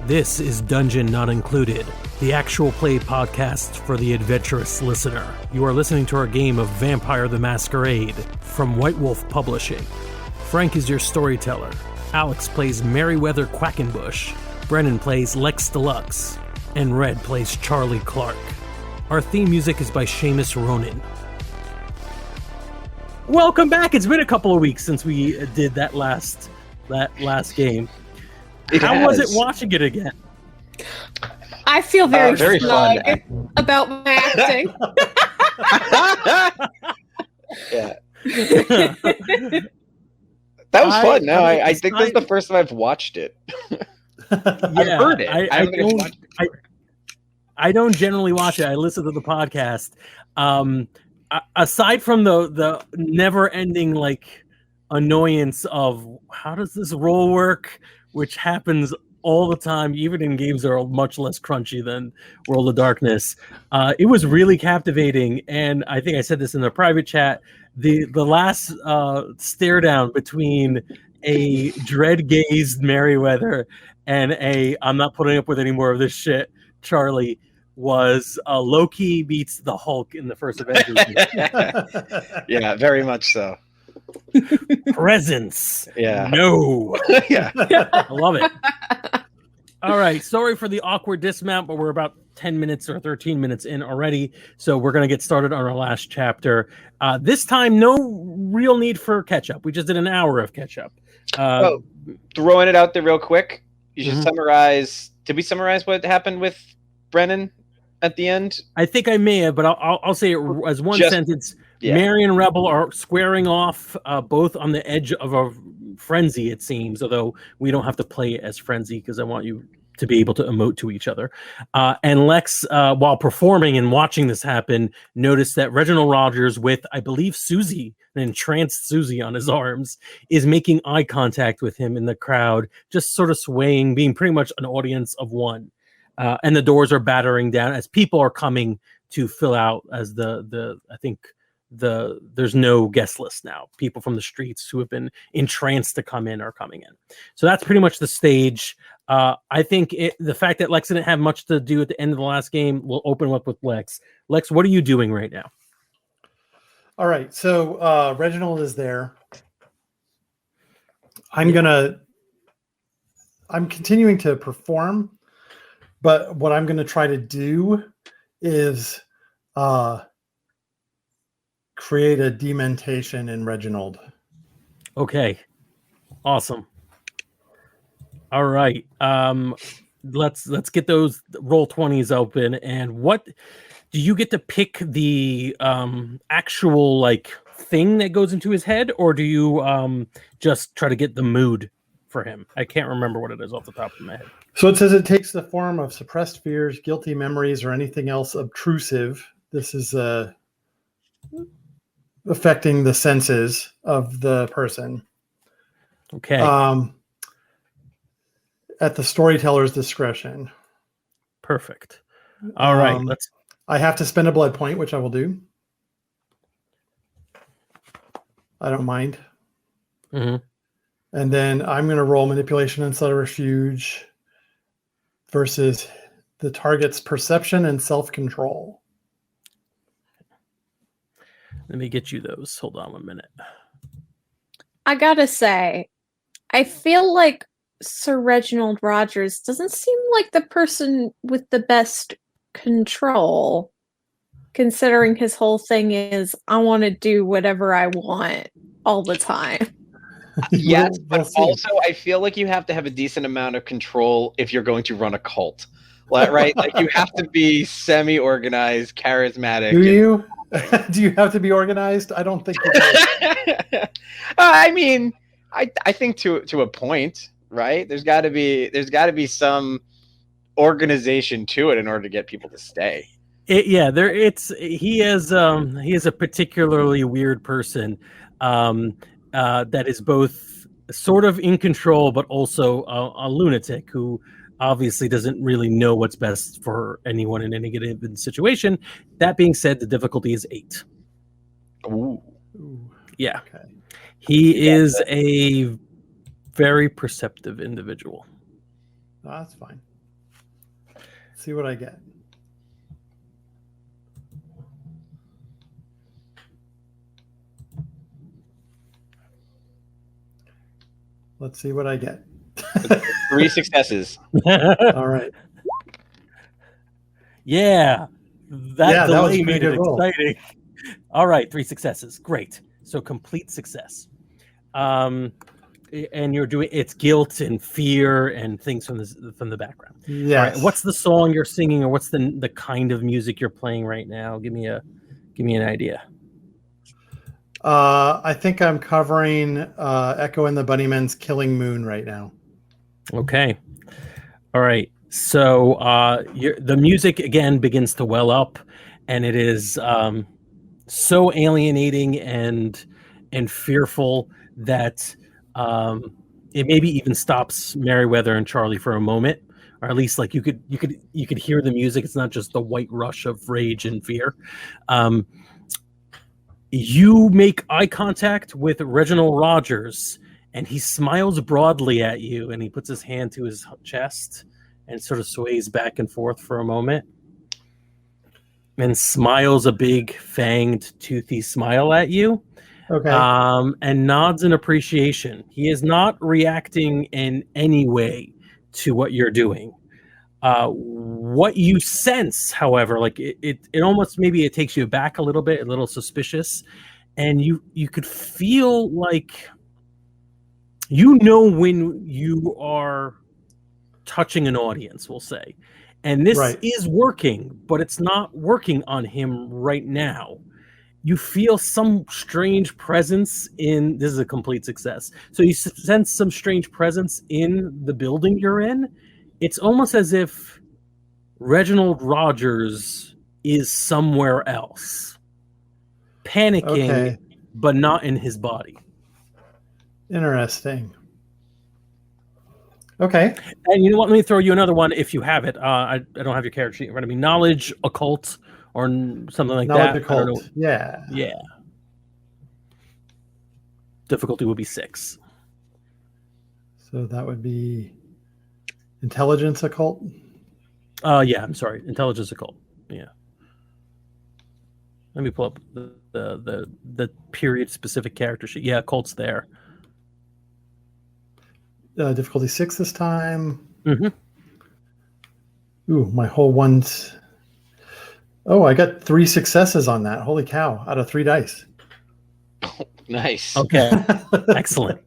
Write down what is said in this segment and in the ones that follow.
This is Dungeon Not Included, the actual play podcast for the adventurous listener. You are listening to our game of Vampire the Masquerade from White Wolf Publishing. Frank is your storyteller. Alex plays Merryweather Quackenbush. Brennan plays Lex Deluxe. And Red plays Charlie Clark. Our theme music is by Seamus Ronan. Welcome back. It's been a couple of weeks since we did that last game. How was it watching it again? I feel very fun about my acting. Yeah. That was fun. No, I think this is the first time I've watched it. I've heard it. I don't generally watch it. I listen to the podcast. Aside from the never-ending annoyance of how does this roll work, which happens all the time, even in games that are much less crunchy than World of Darkness. It was really captivating, and I think I said this in the private chat. The last stare down between a dread-gazed Merryweather and I'm not putting up with any more of this shit, Charlie, was Loki meets the Hulk in the first Avengers. Yeah, very much so. Presence. Yeah. No. Yeah. I love it. All right. Sorry for the awkward dismount, but we're about 10 minutes or 13 minutes in already. So we're going to get started on our last chapter. This time, no real need for catch up. We just did an hour of catch up. Throwing it out there real quick. You should summarize. Did we summarize what happened with Brennan at the end? I think I may have, but I'll say it as one sentence. Yeah. Mary and Rebel are squaring off, both on the edge of a frenzy, it seems, although we don't have to play it as frenzy because I want you to be able to emote to each other. And Lex, while performing and watching this happen, noticed that Reginald Rogers with, I believe, Susie, an entranced Susie on his arms, is making eye contact with him in the crowd, just sort of swaying, being pretty much an audience of one. And the doors are battering down as people are coming to fill out as there's no guest list now. People from the streets who have been entranced to come in are coming in. So that's pretty much the stage. I think the fact that Lex didn't have much to do at the end of the last game will open up with Lex. Lex, what are you doing right now? All right. So Reginald is there. I'm continuing to perform, but what I'm going to try to do is create a dementation in Reginald. Okay. Awesome. All right. Let's get those roll 20s open. And what do you get to pick the actual thing that goes into his head, or do you just try to get the mood for him? I can't remember what it is off the top of my head. So it says it takes the form of suppressed fears, guilty memories, or anything else obtrusive. This is affecting the senses of the person. Okay. At the storyteller's discretion. Perfect. All right. I have to spend a blood point, which I will do. I don't mind. Mm-hmm. And then I'm going to roll manipulation and subterfuge versus the target's perception and self-control. Let me get you those. Hold on 1 minute. I gotta say, I feel like Sir Reginald Rogers doesn't seem like the person with the best control, considering his whole thing is, I want to do whatever I want all the time. Yes, but also I feel like you have to have a decent amount of control if you're going to run a cult. Right? You have to be semi-organized, charismatic. Do you? Do you have to be organized? I don't think you do. I mean, I think to a point, right? There's got to be some organization to it in order to get people to stay. He is a particularly weird person. that is both sort of in control, but also a lunatic who obviously doesn't really know what's best for anyone in any given situation. That being said, the difficulty is 8. Ooh. Yeah. Okay. He is a very perceptive individual. Oh, that's fine. Let's see what I get. Let's see what I get. 3 successes. All right. Yeah. That was delay a pretty made it good roll. exciting. All right, 3 successes. Great. So complete success. And you're doing it's guilt and fear and things from the background. Yes. All right, what's the song you're singing, or what's the kind of music you're playing right now? Give me an idea. I think I'm covering Echo and the Bunnymen's Killing Moon right now. Okay. All right. So the music again begins to well up, and it is so alienating and fearful that it maybe even stops Merriweather and Charlie for a moment, or at least like you could hear the music. It's not just the white rush of rage and fear. You make eye contact with Reginald Rogers, and he smiles broadly at you, and he puts his hand to his chest and sort of sways back and forth for a moment and smiles a big fanged, toothy smile at you. Okay. And nods in appreciation. He is not reacting in any way to what you're doing. What you sense, however, like it almost maybe it takes you back a little bit, a little suspicious, and you could feel like when you are touching an audience, we'll say, and this is working, but it's not working on him right now. You feel some strange presence in this is a complete success. So you sense some strange presence in the building you're in. It's almost as if Reginald Rogers is somewhere else, panicking, but not in his body. Interesting. Okay. And you know what? Let me throw you another one if you have it. I don't have your character sheet in front of me. Knowledge, occult, or something like that. Knowledge, occult. Yeah. Yeah. Difficulty would be 6. So that would be intelligence occult. Yeah. I'm sorry. Intelligence occult. Yeah. Let me pull up the period specific character sheet. Yeah, occult's there. Difficulty 6 this time. Mm-hmm. Ooh, my whole one's. Oh, I got 3 successes on that. Holy cow! Out of 3 dice. Nice. Okay. Excellent.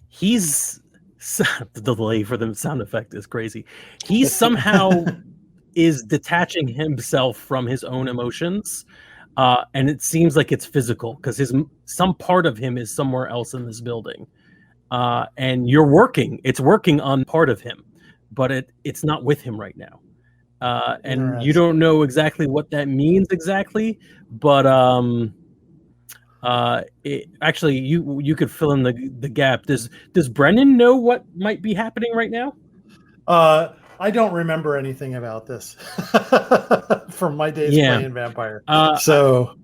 He's the delay for the sound effect is crazy. He somehow is detaching himself from his own emotions. And it seems like it's physical because some part of him is somewhere else in this building. And it's working on part of him, but it's not with him right now. And you don't know exactly what that means exactly, but actually you could fill in the gap. Does Brennan know what might be happening right now? I don't remember anything about this from my days playing Vampire. So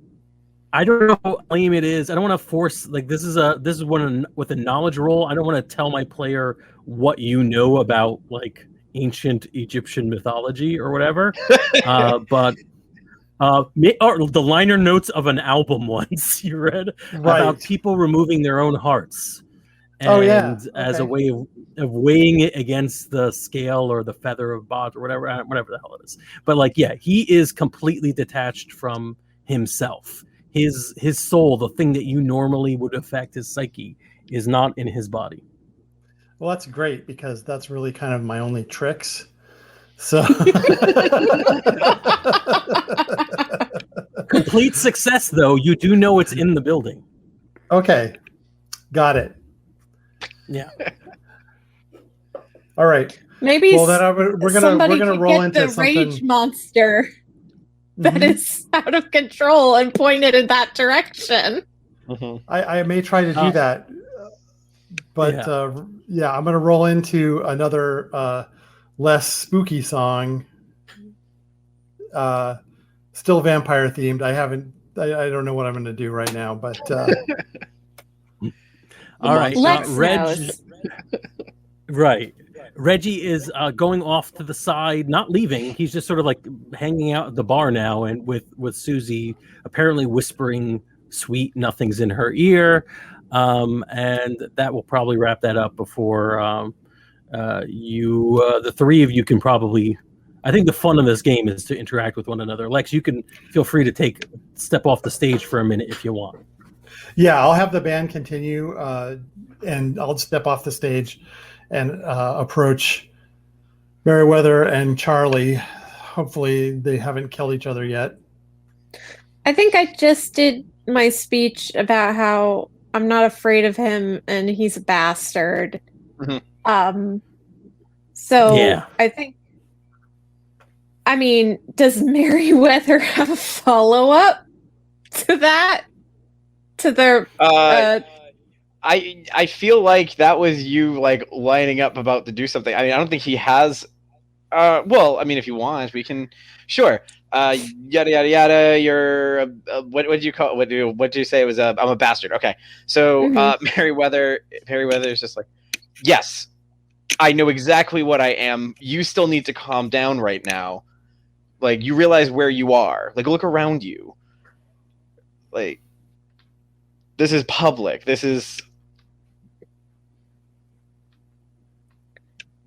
I don't know how lame it is. I don't want to force this is one with a knowledge roll. I don't want to tell my player what you know about like ancient Egyptian mythology or whatever. But or the liner notes of an album once you read about people removing their own hearts. And as a way of weighing it against the scale or the feather of Bod or whatever the hell it is. But he is completely detached from himself. His soul, the thing that you normally would affect his psyche, is not in his body. Well, that's great because that's really kind of my only tricks. So complete success, though. You do know it's in the building. Okay, got it. Yeah. All right. Maybe we're gonna roll into the something. Rage monster that is out of control and point it in that direction. I may try to do that. But I'm going to roll into another less spooky song. Still vampire themed. I don't know what I'm going to do right now, but all right. Lex knows. Right. Reggie is going off to the side, not leaving. He's just sort of like hanging out at the bar now, and with Susie apparently whispering sweet nothings in her ear. And that will probably wrap that up before the three of you can probably. I think the fun of this game is to interact with one another. Lex, you can feel free to step off the stage for a minute if you want. Yeah, I'll have the band continue, and I'll step off the stage and approach Meriwether and Charlie. Hopefully they haven't killed each other yet. I think I just did my speech about how I'm not afraid of him and he's a bastard. Mm-hmm. So yeah. I mean, does Meriwether have a follow-up to that? To their I feel like that was you like lining up about to do something. I mean, I don't think he has. Well, I mean, if you want, we can. Sure. Yada yada yada. You're what did you call? What did you say? It was I'm a bastard. Okay. So Meriwether is just like, yes, I know exactly what I am. You still need to calm down right now. Like, you realize where you are. Like, look around you. Like, this is public. This is.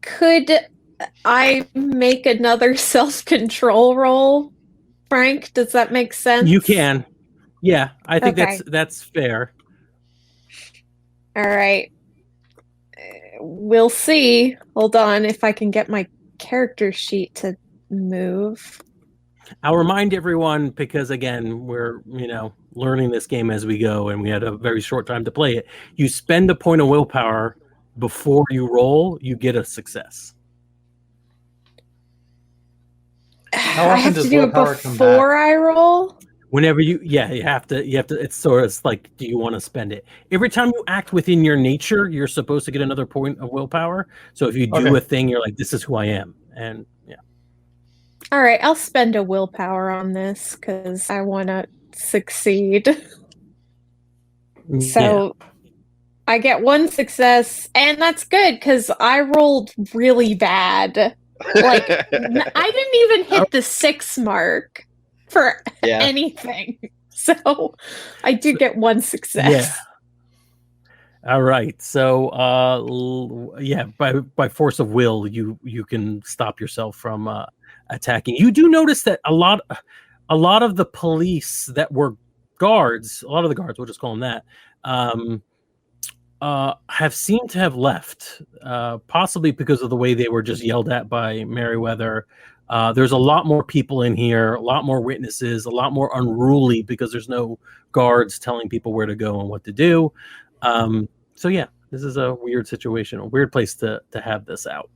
Could I make another self-control roll, Frank? Does that make sense? You can. Yeah, I think that's fair. All right. We'll see. Hold on if I can get my character sheet to move. I'll remind everyone, because again, we're learning this game as we go, and we had a very short time to play it. You spend a point of willpower before you roll, you get a success. How often I have does to do it before I roll? Whenever you have to. It's sort of like, do you want to spend it? Every time you act within your nature, you're supposed to get another point of willpower. So if you do a thing, you're like, this is who I am. And yeah. All right, I'll spend a willpower on this because I want to succeed. So I get one success, and that's good because I rolled really bad. Like, I didn't even hit the 6 mark for anything. So I do get one success. Yeah. All right. So by force of will, you can stop yourself from attacking. You do notice that a lot of the police that were guards, we'll just call them that, have seemed to have left, possibly because of the way they were just yelled at by Meriwether. There's a lot more people in here, a lot more witnesses, a lot more unruly because there's no guards telling people where to go and what to do. So yeah, this is a weird situation, a weird place to have this out.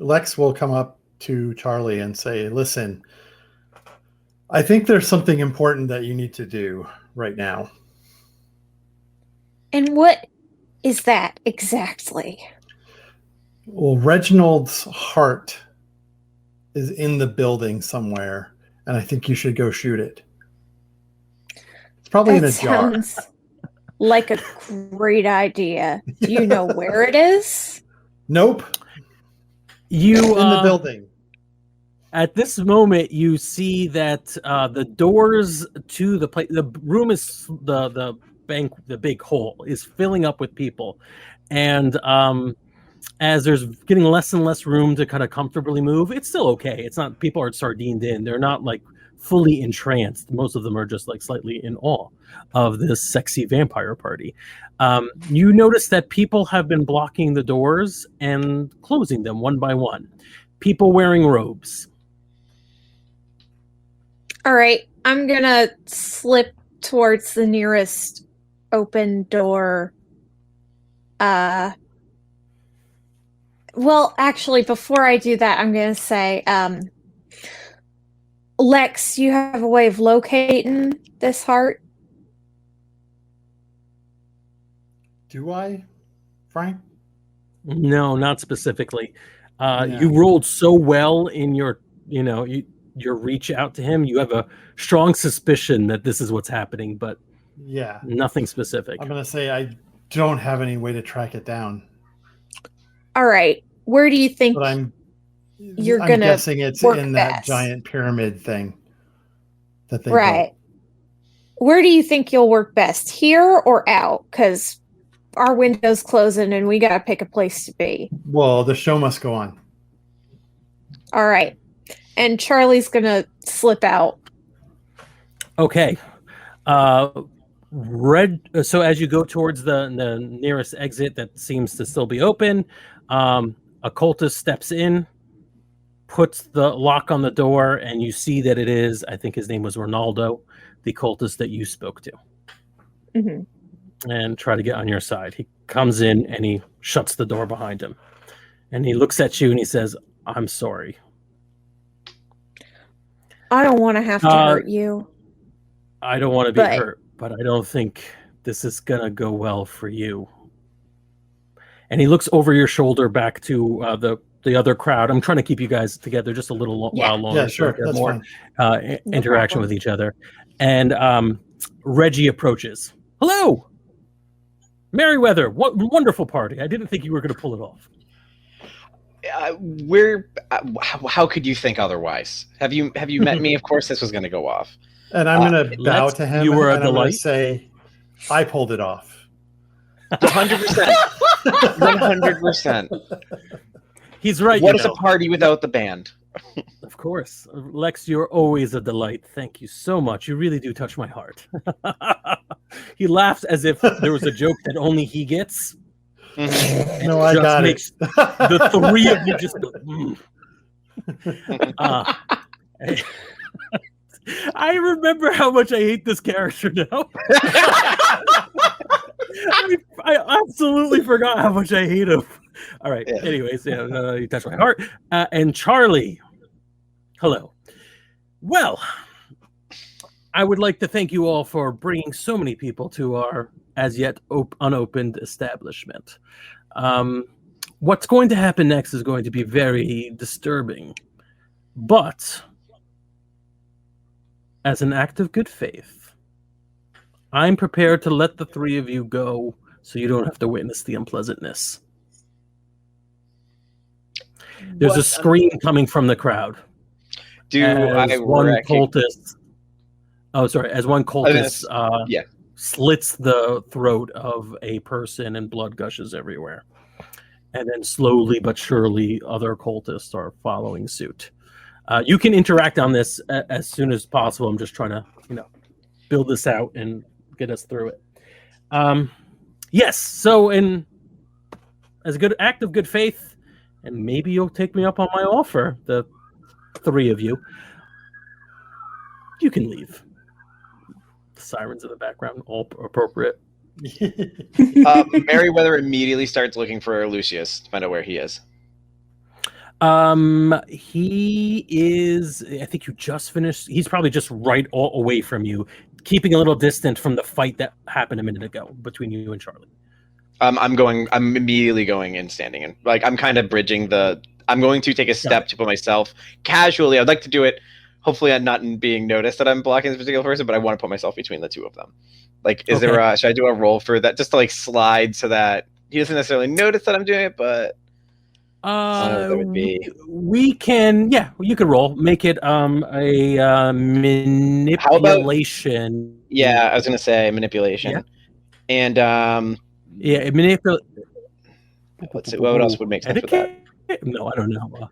Lex will come up to Charlie and say, listen, I think there's something important that you need to do right now. And what is that exactly? Well, Reginald's heart is in the building somewhere, and I think you should go shoot it. It's probably in a jar. Sounds like a great idea. Do you know where it is? Nope. You in the building. At this moment, you see that the doors to the room is the big hall is filling up with people, and as there's getting less and less room to kind of comfortably move, it's still okay. It's not, people aren't sardined in. They're not like fully entranced. Most of them are just like slightly in awe of this sexy vampire party. You notice that people have been blocking the doors and closing them one by one. People wearing robes. All right, I'm gonna slip towards the nearest open door. Well, actually, before I do that, I'm gonna say, Lex, you have a way of locating this heart? Do I, Frank? No, not specifically. Yeah. You rolled so well in your, your reach out to him. You have a strong suspicion that this is what's happening, but yeah, nothing specific. I'm gonna say I don't have any way to track it down. All right. Where do you think But I'm gonna guessing it's work in that best? giant pyramid thing that they Right. built. Where do you think you'll work best? Here or out? Because our window's closing and we gotta pick a place to be. Well, the show must go on. All right. And Charlie's gonna slip out. Okay. So as you go towards the nearest exit that seems to still be open, a cultist steps in, puts the lock on the door, and you see that it is, I think his name was Ronaldo, the cultist that you spoke to. Mm-hmm. And try to get on your side. He comes in and he shuts the door behind him. And he looks at you and he says, "I'm sorry. I don't want to have to hurt you. I don't want to be hurt, but I don't think this is going to go well for you." And he looks over your shoulder back to the other crowd. I'm trying to keep you guys together just a little while longer. Yeah, sure. So That's more fine. interaction with each other. And Reggie approaches. "Hello, Merriweather. What wonderful party. I didn't think you were going to pull it off." How could you think otherwise? Have you met me? Of course this was going to go off. And I'm going to bow to him. You were a and I'm delight. going to say, I pulled it off. 100%. 100%. He's right. What is a party without the band? Of course. Lex, you're always a delight. Thank you so much. You really do touch my heart. He laughs as if there was a joke that only he gets. Mm-hmm. No, I got it. The three of you just go, I remember how much I hate this character now. I absolutely forgot how much I hate him. All right. Yeah. Anyways, you touch my heart. And Charlie, hello. Well, I would like to thank you all for bringing so many people to our as yet unopened establishment. What's going to happen next is going to be very disturbing, but as an act of good faith, I'm prepared to let the three of you go so you don't have to witness the unpleasantness. There's a scream coming from the crowd. As one cultist slits the throat of a person and blood gushes everywhere. And then slowly but surely other cultists are following suit. You can interact on this as soon as possible. I'm just trying to, build this out and get us through it. Yes. So as a good act of good faith, and maybe you'll take me up on my offer, the three of you, you can leave. The sirens in the background, all appropriate. Merriweather immediately starts looking for Lucius to find out where he is. He is, I think you just finished. He's probably just right away from you, keeping a little distant from the fight that happened a minute ago between you and Charlie. I'm immediately going and standing in. Like, I'm kind of bridging I'm going to take a step to put myself casually. I'd like to do it. Hopefully I'm not being noticed that I'm blocking this particular person, but I want to put myself between the two of them. Like, there should I do a roll for that just to slide so that he doesn't necessarily notice that I'm doing it, but that would be. We can, you could roll. Make it a manipulation. I was gonna say manipulation. Yeah. And let's see, what else would make sense with that? No, I don't know.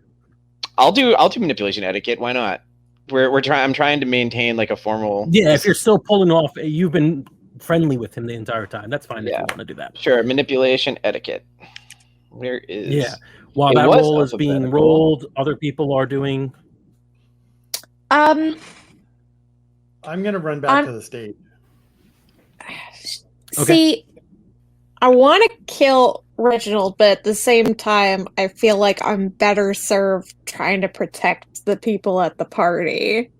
I'll do manipulation etiquette. Why not? I'm trying to maintain a formal. Yeah, if you're still pulling off, you've been friendly with him the entire time. That's fine if you want to do that. Sure, manipulation etiquette. Where is? Yeah, while that roll is being rolled, other people are doing. I'm gonna run back to the stage. See, I want to kill Reginald, but at the same time, I feel like I'm better served trying to protect the people at the party.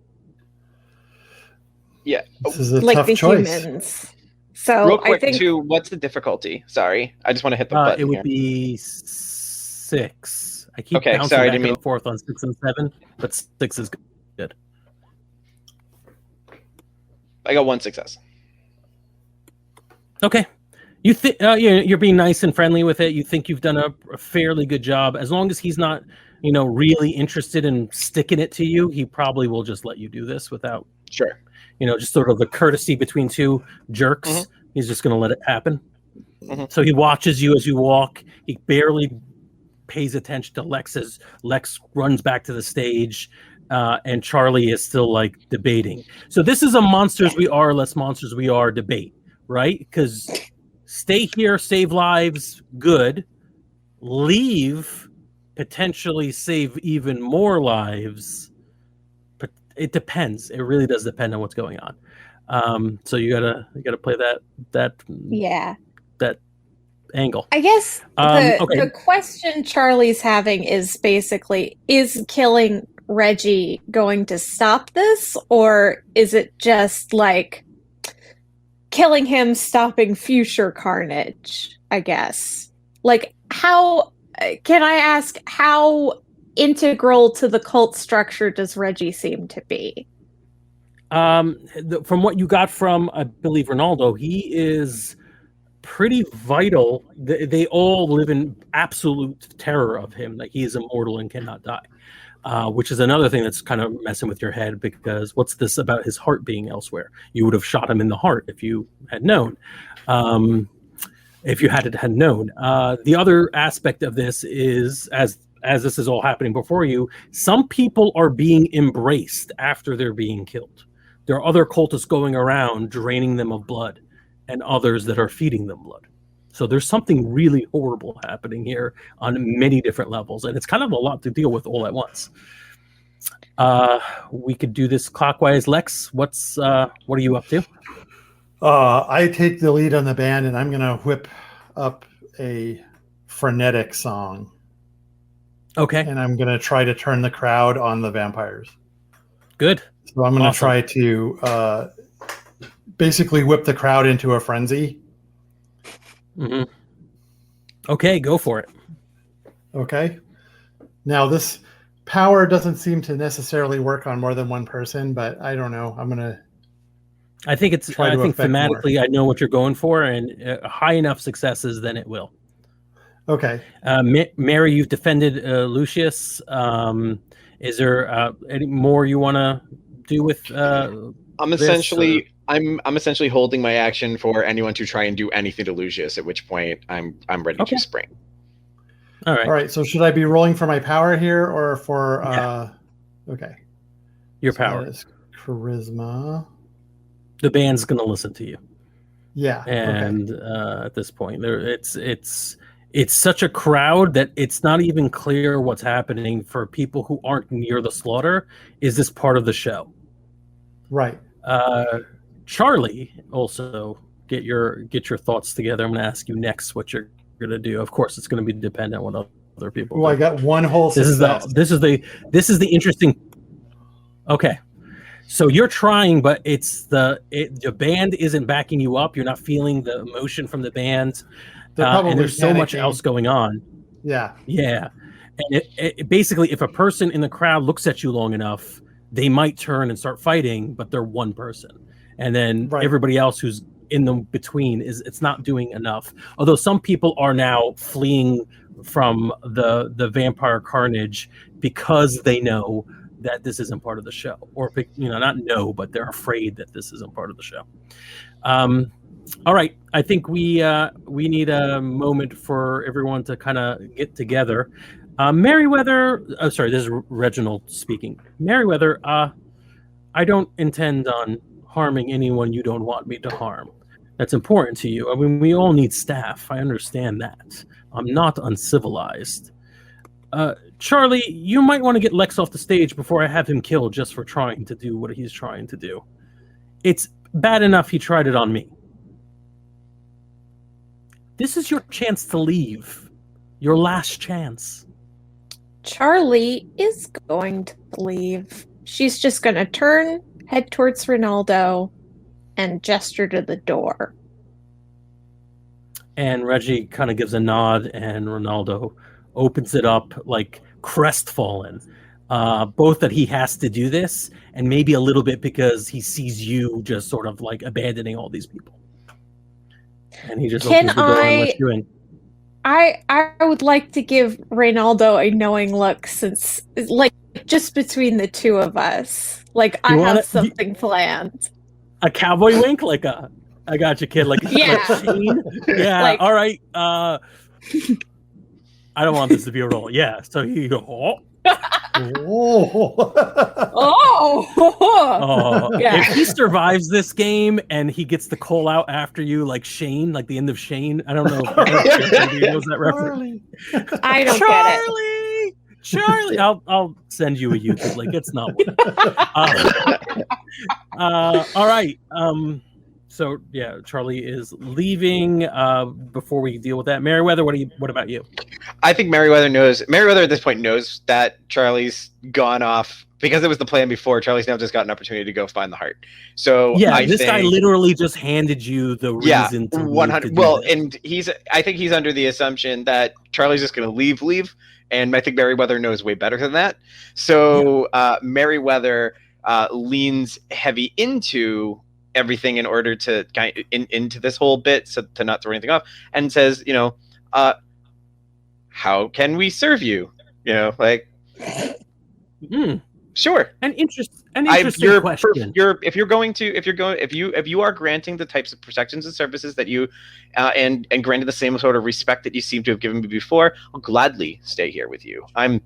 Yeah. This is a like tough the choice. humans. So Real quick, I think too, what's the difficulty? Sorry. I just want to hit the button it would here. be 6. I keep Okay, bouncing sorry, back didn't mean- and forth on 6 and 7, but 6 is good. I got 1 success. Okay. You think you're being nice and friendly with it. You think you've done a fairly good job. As long as he's not, really interested in sticking it to you, he probably will just let you do this without, Sure. just sort of the courtesy between two jerks. Mhm. He's just going to let it happen. Mhm. So he watches you as you walk. He barely pays attention to Lex as Lex runs back to the stage, and Charlie is still like debating. So this is a monsters we are, less monsters we are debate, right? Because stay here, save lives, good. Leave, potentially save even more lives. But it depends. It really does depend on what's going on. So you gotta play that angle. I guess Okay. the question Charlie's having is basically, is killing Reggie going to stop this, or is it just like killing him stopping future carnage, I guess? Like, how can I ask, how integral to the cult structure does Reggie seem to be? From what you got from, I believe, Ronaldo, he is pretty vital. They all live in absolute terror of him, that he is immortal and cannot die, which is another thing that's kind of messing with your head, because what's this about his heart being elsewhere? You would have shot him in the heart if you had known. If you had known. The other aspect of this is, as this is all happening before you, some people are being embraced after they're being killed. There are other cultists going around draining them of blood, and others that are feeding them blood. So there's something really horrible happening here on many different levels, and it's kind of a lot to deal with all at once. We could do this clockwise. Lex, what are you up to? I take the lead on the band, and I'm going to whip up a frenetic song. Okay. And I'm going to try to turn the crowd on the vampires. Good. So I'm going to try to basically whip the crowd into a frenzy. Mm-hmm. Okay, go for it. Okay. Now, this power doesn't seem to necessarily work on more than one person, but I don't know. I think thematically more. I know what you're going for, and high enough successes, then it will. Okay. Mary, you've defended Lucius. Is there any more you want to do with I'm essentially holding my action for anyone to try and do anything to Lucius, at which point I'm ready to spring. All right. So should I be rolling for my power here, or for okay. Your power. That is charisma. The band's going to listen to you. Yeah. And at this point, it's such a crowd that it's not even clear what's happening for people who aren't near the slaughter. Is this part of the show? Right. Charlie, also get your thoughts together. I'm going to ask you next what you're going to do. Of course, it's going to be dependent on what other people. I got one whole success. This is the interesting. Okay. So you're trying, but the band isn't backing you up. You're not feeling the emotion from the band. And there's so much else going on. Yeah. Yeah. And it basically, if a person in the crowd looks at you long enough, they might turn and start fighting, but they're one person. And then everybody else who's in the between it's not doing enough. Although some people are now fleeing from the vampire carnage because they know that this isn't part of the show, or not know, but they're afraid that this isn't part of the show. All right, I think we need a moment for everyone to kind of get together. Merriweather, this is Reginald speaking. Merriweather, I don't intend on harming anyone you don't want me to harm. That's important to you. I mean, we all need staff. I understand that. I'm not uncivilized. Charlie, you might want to get Lex off the stage before I have him killed just for trying to do what he's trying to do. It's bad enough he tried it on me. This is your chance to leave. Your last chance. Charlie is going to leave. She's just going to head towards Ronaldo, and gesture to the door. And Reggie kind of gives a nod, and Ronaldo opens it up like crestfallen. Both that he has to do this, and maybe a little bit because he sees you just sort of like abandoning all these people. And he just opens the door and lets you in. I would like to give Reynaldo a knowing look, since like just between the two of us, like I have something planned. A cowboy wink, like I got you, kid. Like yeah, yeah. Like, all right. I don't want this to be a roll. Yeah. So you go. Oh. Yeah. If he survives this game and he gets the call out after you, like Shane, like the end of Shane, I don't know if anybody knows that reference. I don't get it. Charlie, I'll send you a YouTube link. It's not one. All right. So yeah, Charlie is leaving. Before we deal with that, Merriweather, what about you? I think Merriweather at this point knows that Charlie's gone off because it was the plan before. Charlie's now just got an opportunity to go find the heart. So yeah, this guy literally just handed you the reason to 100. Well, and I think he's under the assumption that Charlie's just going to leave, and I think Merriweather knows way better than that. So Merriweather leans heavy into everything in order to into this whole bit, so to not throw anything off, and says, how can we serve you? Like, sure. An interesting question. If you are granting the types of protections and services that you and granted the same sort of respect that you seem to have given me before, I'll gladly stay here with you. I'm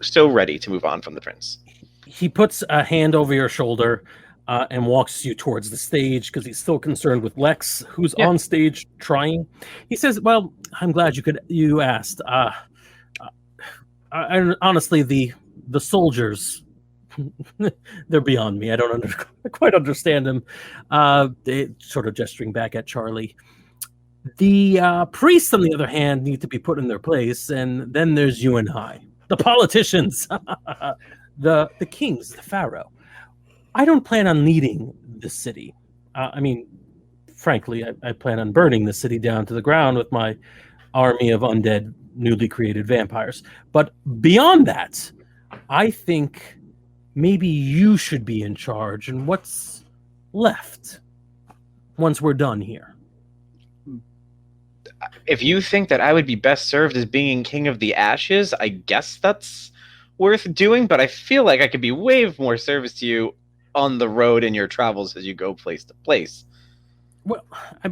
so ready to move on from the prince. He puts a hand over your shoulder and walks you towards the stage because he's still concerned with Lex, who's on stage trying. He says, "Well, I'm glad you asked. Honestly, the soldiers, they're beyond me. I don't quite understand them." They sort of gesturing back at Charlie. The priests, on the other hand, need to be put in their place, and then there's you and I, the politicians, the kings, the pharaoh. I don't plan on leading the city. Frankly, I plan on burning the city down to the ground with my army of undead, newly created vampires. But beyond that, I think maybe you should be in charge. And what's left once we're done here? If you think that I would be best served as being King of the Ashes, I guess that's worth doing. But I feel like I could be way more service to you on the road in your travels as you go place to place. Well,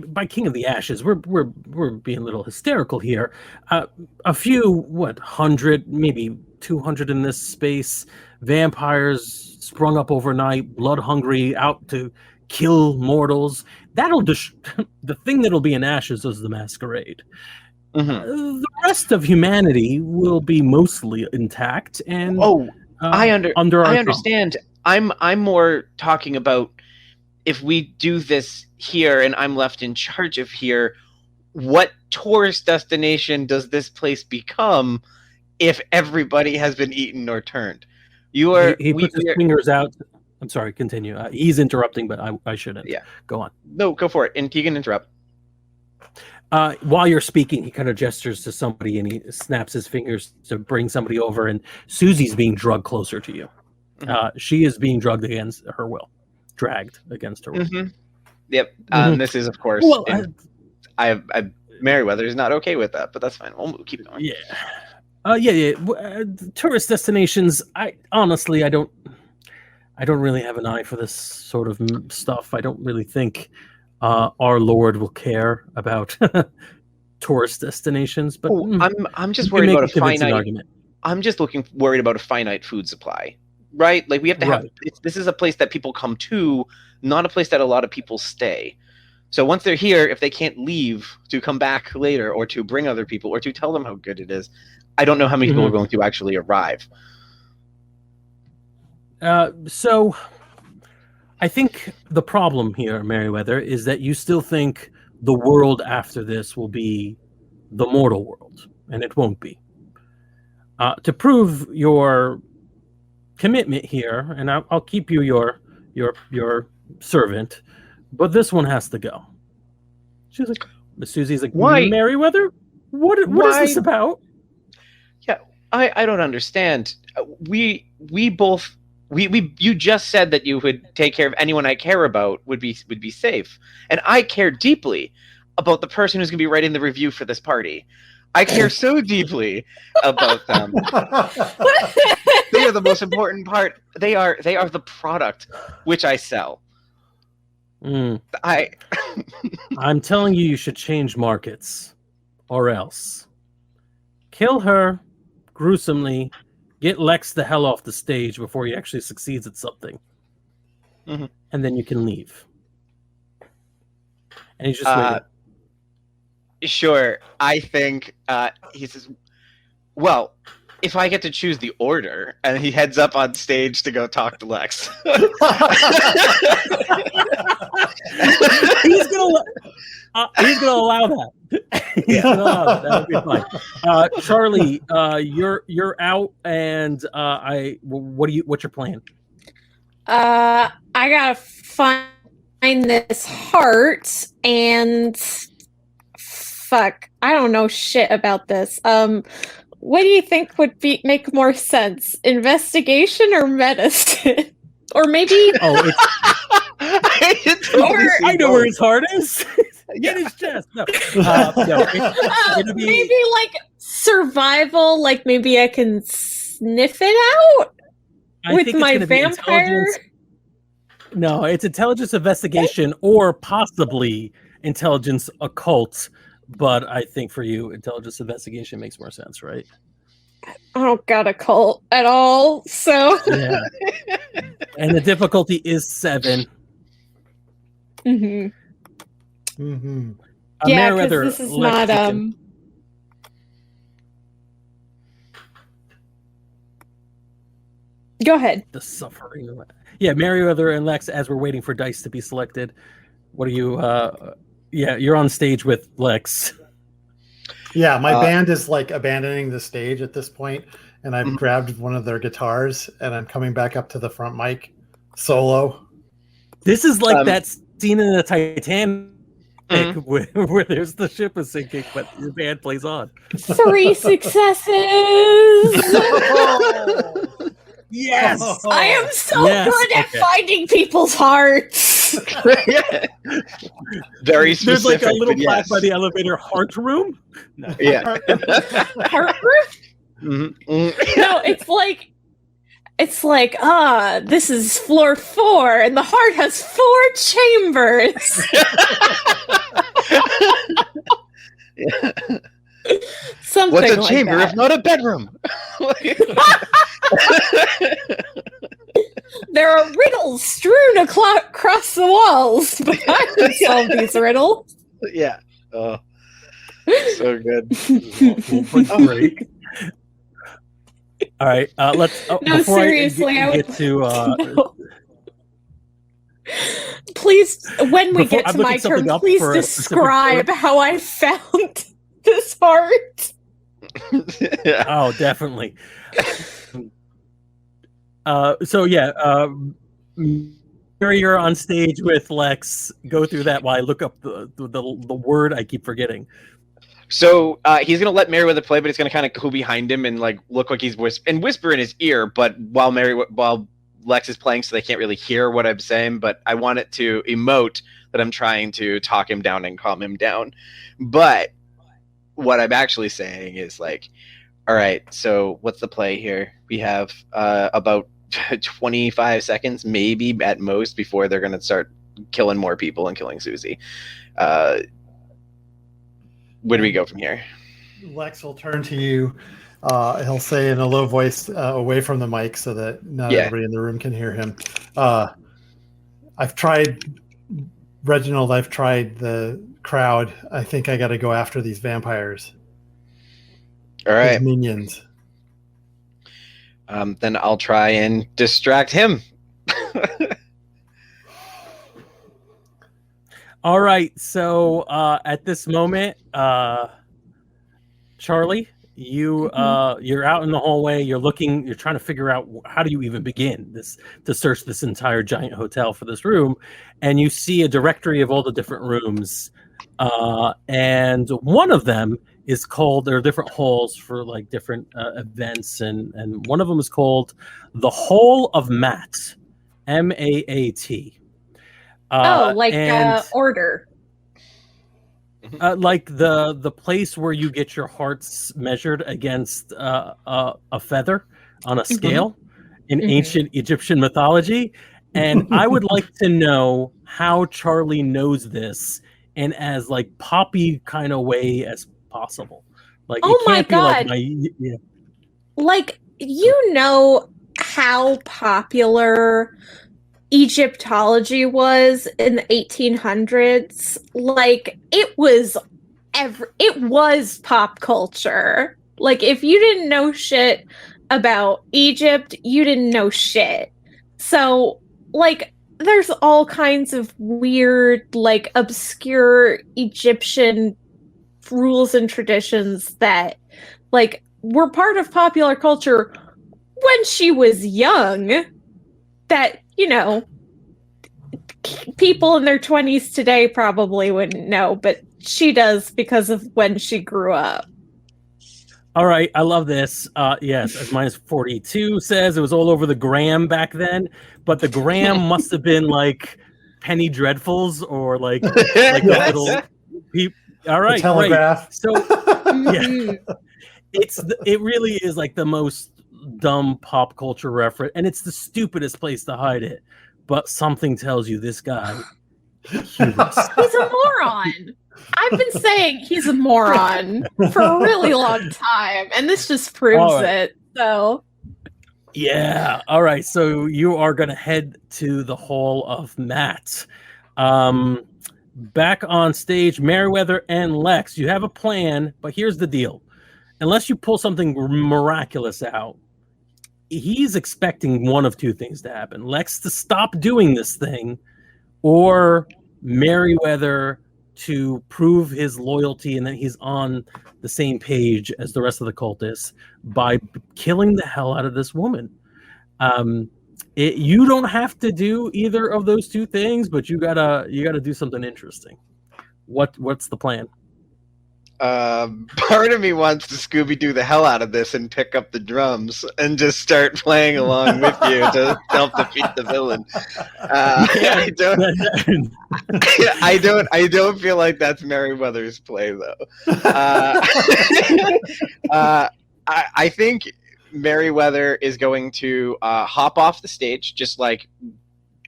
by King of the Ashes, we're being a little hysterical here. A few, 100, maybe 200 in this space, vampires sprung up overnight, blood hungry, out to kill mortals. The thing that'll be in ashes is the masquerade. The rest of humanity will be mostly intact and I understand. I'm more talking about if we do this here and I'm left in charge of here, what tourist destination does this place become if everybody has been eaten or turned? He puts his fingers out. I'm sorry, continue. He's interrupting, but I shouldn't. Yeah. Go on. No, go for it. And he can interrupt. While you're speaking, he kind of gestures to somebody and he snaps his fingers to bring somebody over, and Susie's being dragged closer to you. She is being dragged against her will. Yep. This is, of course, Merriweather is not okay with that, but that's fine. We'll keep going. Yeah. Tourist destinations. I don't really have an eye for this sort of stuff. I don't really think our Lord will care about tourist destinations. But I'm just worried about a finite argument. I'm just worried about a finite food supply. Right? Like we have to have this is a place that people come to, not a place that a lot of people stay. So once they're here, if they can't leave to come back later or to bring other people or to tell them how good it is, I don't know how many people are going to actually arrive. So I think the problem here, Merriweather, is that you still think the world after this will be the mortal world, and it won't be. To prove your commitment here, and I'll keep you your servant, but this one has to go. She's like, Miss Susie's like, Why? Merriweather? What is this about? Yeah, I don't understand. You just said that you would take care of anyone I care about would be safe, and I care deeply about the person who's going to be writing the review for this party. I care so deeply about them. They are the most important part. They are the product which I sell. I'm telling you should change markets, or else kill her gruesomely. Get Lex the hell off the stage before he actually succeeds at something, and then you can leave. And he's just waiting. Sure, I think he says, well, if I get to choose the order, and he heads up on stage to go talk to Lex. He's gonna allow that. He's gonna allow that. That would be fine. Charlie, you're out, and what's your plan? I gotta find this heart, and fuck, I don't know shit about this. What do you think would make more sense? Investigation or medicine? Or maybe I know where his heart is. Get his chest. No, it'll be maybe like survival. Like maybe I can sniff it out with my vampire. No, it's intelligence investigation or possibly intelligence occult. But I think for you, intelligence investigation makes more sense, right? I don't got occult at all, so yeah. And the difficulty is 7. Yeah, because this is not Go ahead. The suffering. Yeah, Merriweather and Lex, as we're waiting for dice to be selected. What are you? Yeah, you're on stage with Lex. Yeah, my band is like abandoning the stage at this point, and I've grabbed one of their guitars, and I'm coming back up to the front mic solo. This is like that scene in the Titanic where there's the ship is sinking, but your band plays on. 3 successes! Yes! I am so good at finding people's hearts! Very specific. There's like a little plaque by the elevator, heart room? No. Yeah. Heart room? No, it's like, this is floor 4, and the heart has 4 chambers. Something What's a like chamber that. if not a bedroom? There are riddles strewn across the walls, but I can solve these riddles. Yeah. Oh, so good. Great. All right, let's. No, seriously, I would get to. No. Please, when we get to my turn, please describe how I found this heart. Yeah. Oh, definitely. So yeah, you're on stage with Lex. Go through that while I look up the word I keep forgetting. So he's gonna let Merriweather play, but he's gonna kind of go behind him and like look like he's whisper in his ear. But while Lex is playing, so they can't really hear what I'm saying. But I want it to emote that I'm trying to talk him down and calm him down. But what I'm actually saying is like, all right, so what's the play here? We have about 25 seconds, maybe at most, before they're gonna start killing more people and killing Susie. Where do we go from here? Lex will turn to you. He'll say in a low voice away from the mic so that not everybody in the room can hear him. I've tried, Reginald, I've tried the crowd. I think I got to go after these vampires. All right. These minions. Then I'll try and distract him. All right, so at this moment, Charlie, you're out in the hallway. You're trying to figure out how do you even begin to search this entire giant hotel for this room, and you see a directory of all the different rooms, and one of them is called. There are different halls for like different events, and one of them is called the Hall of Maat, MAAT. Order. Like the place where you get your hearts measured against a feather on a scale in ancient Egyptian mythology. And I would like to know how Charlie knows this in as like poppy kind of way as possible. Like, oh it can't my God. be like Like, you know how popular Egyptology was in the 1800s. Like, it was pop culture. Like, if you didn't know shit about Egypt, you didn't know shit. So, like, there's all kinds of weird, like, obscure Egyptian rules and traditions that, like, were part of popular culture when she was young that, you know, people in their 20s today probably wouldn't know, but she does because of when she grew up. All right, I love this. Yes, as -42 says, it was all over the gram back then, but the gram must have been like penny dreadfuls or like Yes. little all right, the telegraph. Great. So yeah, it really is like the most dumb pop culture reference, and it's the stupidest place to hide it. But something tells you this guy, he's a moron. I've been saying he's a moron for a really long time, and this just proves it. So, yeah. All right. So you are going to head to the Hall of Maat. Back on stage, Meriwether and Lex. You have a plan, but here's the deal: unless you pull something miraculous out, he's expecting one of two things to happen: Lex to stop doing this thing, or Meriwether to prove his loyalty and that he's on the same page as the rest of the cultists by killing the hell out of this woman. You don't have to do either of those two things, but you gotta do something interesting. What's the plan? Part of me wants to Scooby-Doo the hell out of this and pick up the drums and just start playing along with you to help defeat the villain. I don't feel like that's Meriwether's play though. I think Meriwether is going to hop off the stage, just like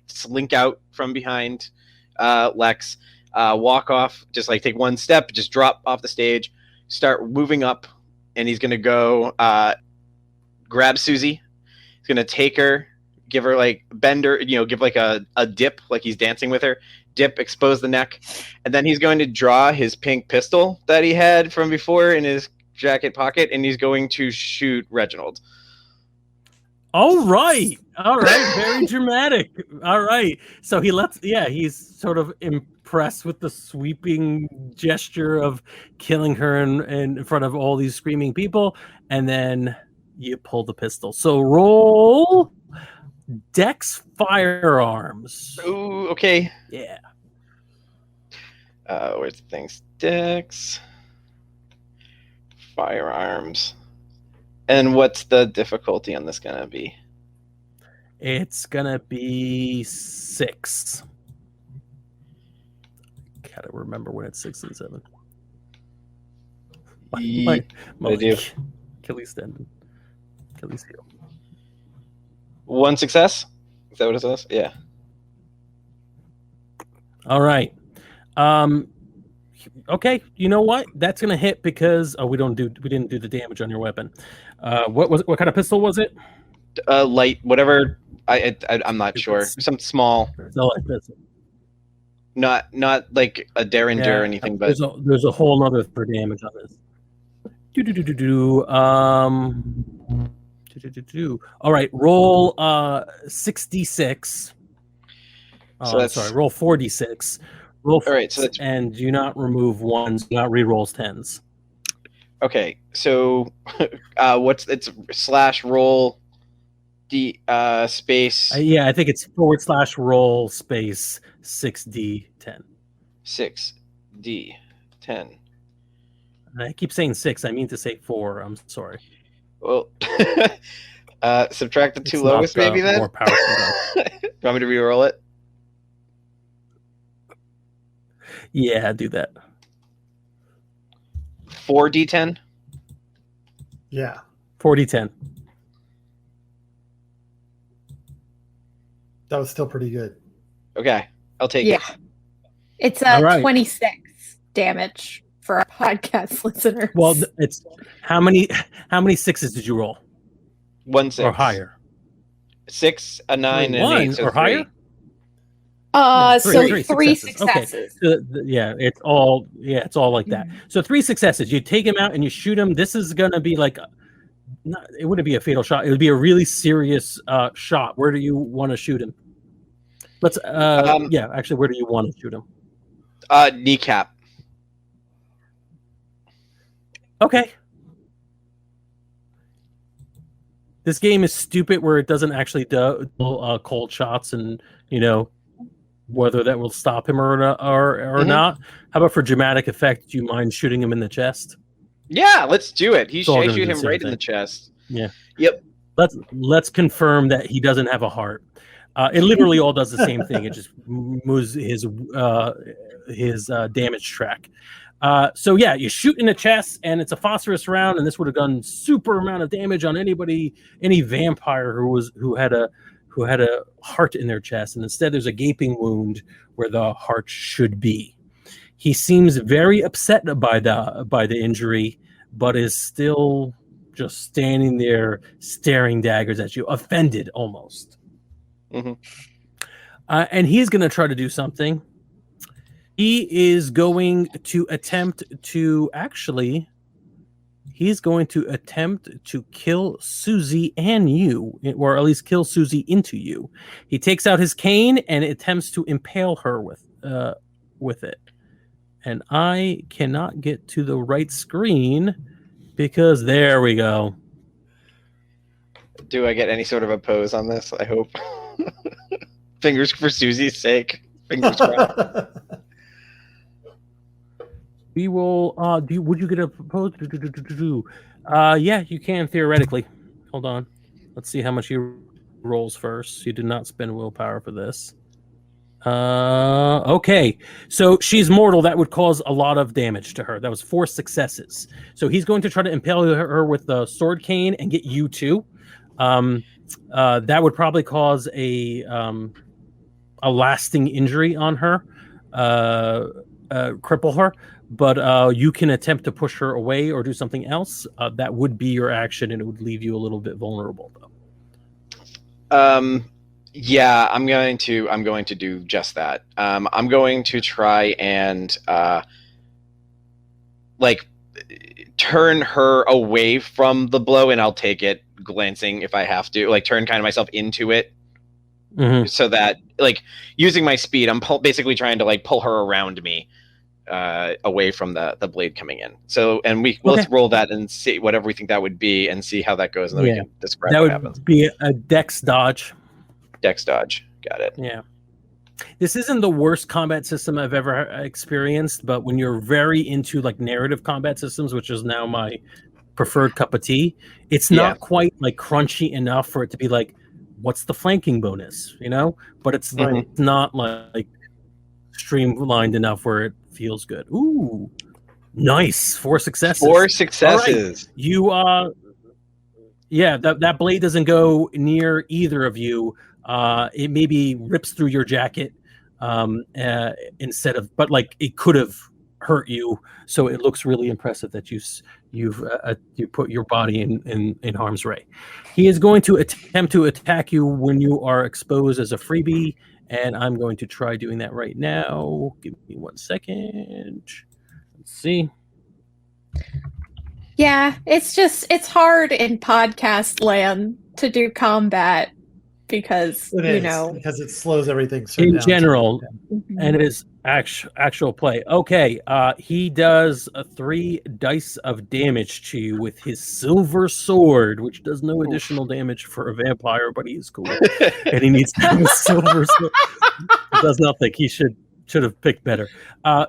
slink out from behind Lex. Walk off, just like take one step, just drop off the stage, start moving up, and he's gonna go grab Susie. He's gonna take her, give her like bend her, give like a dip, like he's dancing with her, dip, expose the neck, and then he's going to draw his pink pistol that he had from before in his jacket pocket, and he's going to shoot Reginald. All right, very dramatic. All right, so he's sort of impressed with the sweeping gesture of killing her in front of all these screaming people, and then you pull the pistol. So roll Dex Firearms. Ooh, okay. Yeah. Where's the things? Dex Firearms. And what's the difficulty on this gonna be? It's gonna be 6. Gotta remember when it's 6 and 7. My Achilles tendon. Achilles heel. One success? Is that what it says? Yeah. All right. Okay, you know what? That's gonna hit because we didn't do the damage on your weapon. What kind of pistol was it? Light, whatever. I'm not sure. Some small. Light pistol. Not like a Derringer or anything, but there's a whole other for damage on this. All right, roll 66. Roll 46. Roll. All right, so and do not remove ones. Do not re-rolls 10s. Okay, so it's /roll D space Yeah, I think it's /roll space 6D10. 6D10. I keep saying 6. I mean to say 4. I'm sorry. Well, subtract the two It's lowest, not, maybe then. More powerful. You want me to re-roll it? Yeah, do that. 4D10. Yeah. 4D10. That was still pretty good. Okay, I'll take it. It's All right. 26 damage for our podcast listeners. Well, it's how many 6s did you roll? 1 6 or higher. 6, a 9, and an 8. So or 3. higher. So three successes. Okay. Yeah, it's all like that. So 3 successes. You take him out and you shoot him. This is gonna be like, it wouldn't be a fatal shot. It would be a really serious shot. Where do you want to shoot him? Let's actually, where do you want to shoot him? Kneecap. Okay. This game is stupid where it doesn't actually do cold shots, and whether that will stop him or not. How about for dramatic effect? Do you mind shooting him in the chest? Yeah, let's do it. I shoot him right in the chest. Yeah. Yep. Let's confirm that he doesn't have a heart. It literally all does the same thing. It just moves his damage track. So yeah, you shoot in the chest, and it's a phosphorus round, and this would have done super amount of damage on any vampire who had a heart in their chest, and instead there's a gaping wound where the heart should be. He seems very upset by the injury, but is still just standing there staring daggers at you, offended almost. Mm-hmm. And he's going to try to do something. He is going to attempt to kill Susie and you, or at least kill Susie into you. He takes out his cane and attempts to impale her with it. And I cannot get to the right screen because there we go. Do I get any sort of a pose on this? I hope. Fingers for Susie's sake. Fingers crossed. We will. Would you get a pose? Yeah, you can theoretically. Hold on. Let's see how much he rolls first. You did not spend willpower for this. Okay. So she's mortal. That would cause a lot of damage to her. That was 4 successes. So he's going to try to impale her with the sword cane and get you too. That would probably cause a lasting injury on her, cripple her. But you can attempt to push her away or do something else. That would be your action, and it would leave you a little bit vulnerable, though. Yeah, I'm going to do just that. I'm going to try and turn her away from the blow, and I'll take it glancing if I have to, turn kind of myself into it. Mm-hmm. So that, using my speed, I'm basically trying to pull her around me, away from the blade coming in. So, and let's roll that and see whatever we think that would be, and see how that goes, and then we can describe what happens. That would be a dex dodge. Dex dodge. Got it. Yeah. This isn't the worst combat system I've ever experienced, but when you're very into narrative combat systems, which is now my preferred cup of tea, it's not quite crunchy enough for it to be what's the flanking bonus, But it's not streamlined enough where it feels good. Ooh, nice. 4 successes. 4 successes. Right. You that blade doesn't go near either of you. It maybe rips through your jacket instead of, but it could have hurt you. So it looks really impressive that you put your body in harm's way. He is going to attempt to attack you when you are exposed as a freebie, and I'm going to try doing that right now. Give me 1 second. Let's see. Yeah, it's hard in podcast land to do combat because because it slows everything in general, and it is Actual play. Okay. He does 3 dice of damage to you with his silver sword, which does no additional damage for a vampire, but he is cool. And he needs to have a silver sword. It does nothing. He should have picked better.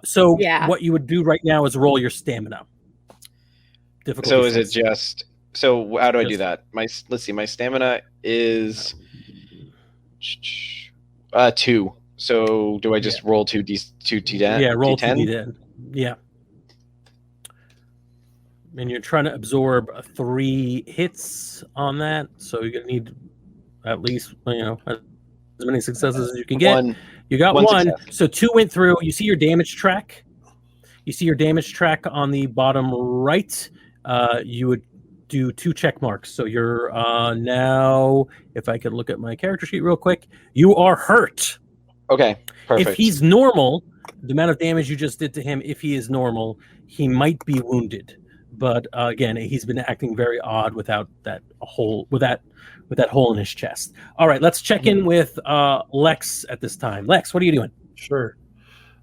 So what you would do right now is roll your stamina. So is it just? So how do I do that? Let's see. My stamina is 2. So do I just roll 2d10? Yeah, roll D10? 2d10. Yeah. And you're trying to absorb 3 hits on that, so you're gonna need at least as many successes as you can get. You got one. So 2 went through. You see your damage track. You see your damage track on the bottom right. You would do 2 check marks. So you're now, if I could look at my character sheet real quick, you are hurt. Okay, perfect. If he's normal, the amount of damage you just did to him, if he is normal, he might be wounded. But again, he's been acting very odd without that hole, with that hole in his chest. All right, let's check in with Lex at this time. Lex, what are you doing? Sure.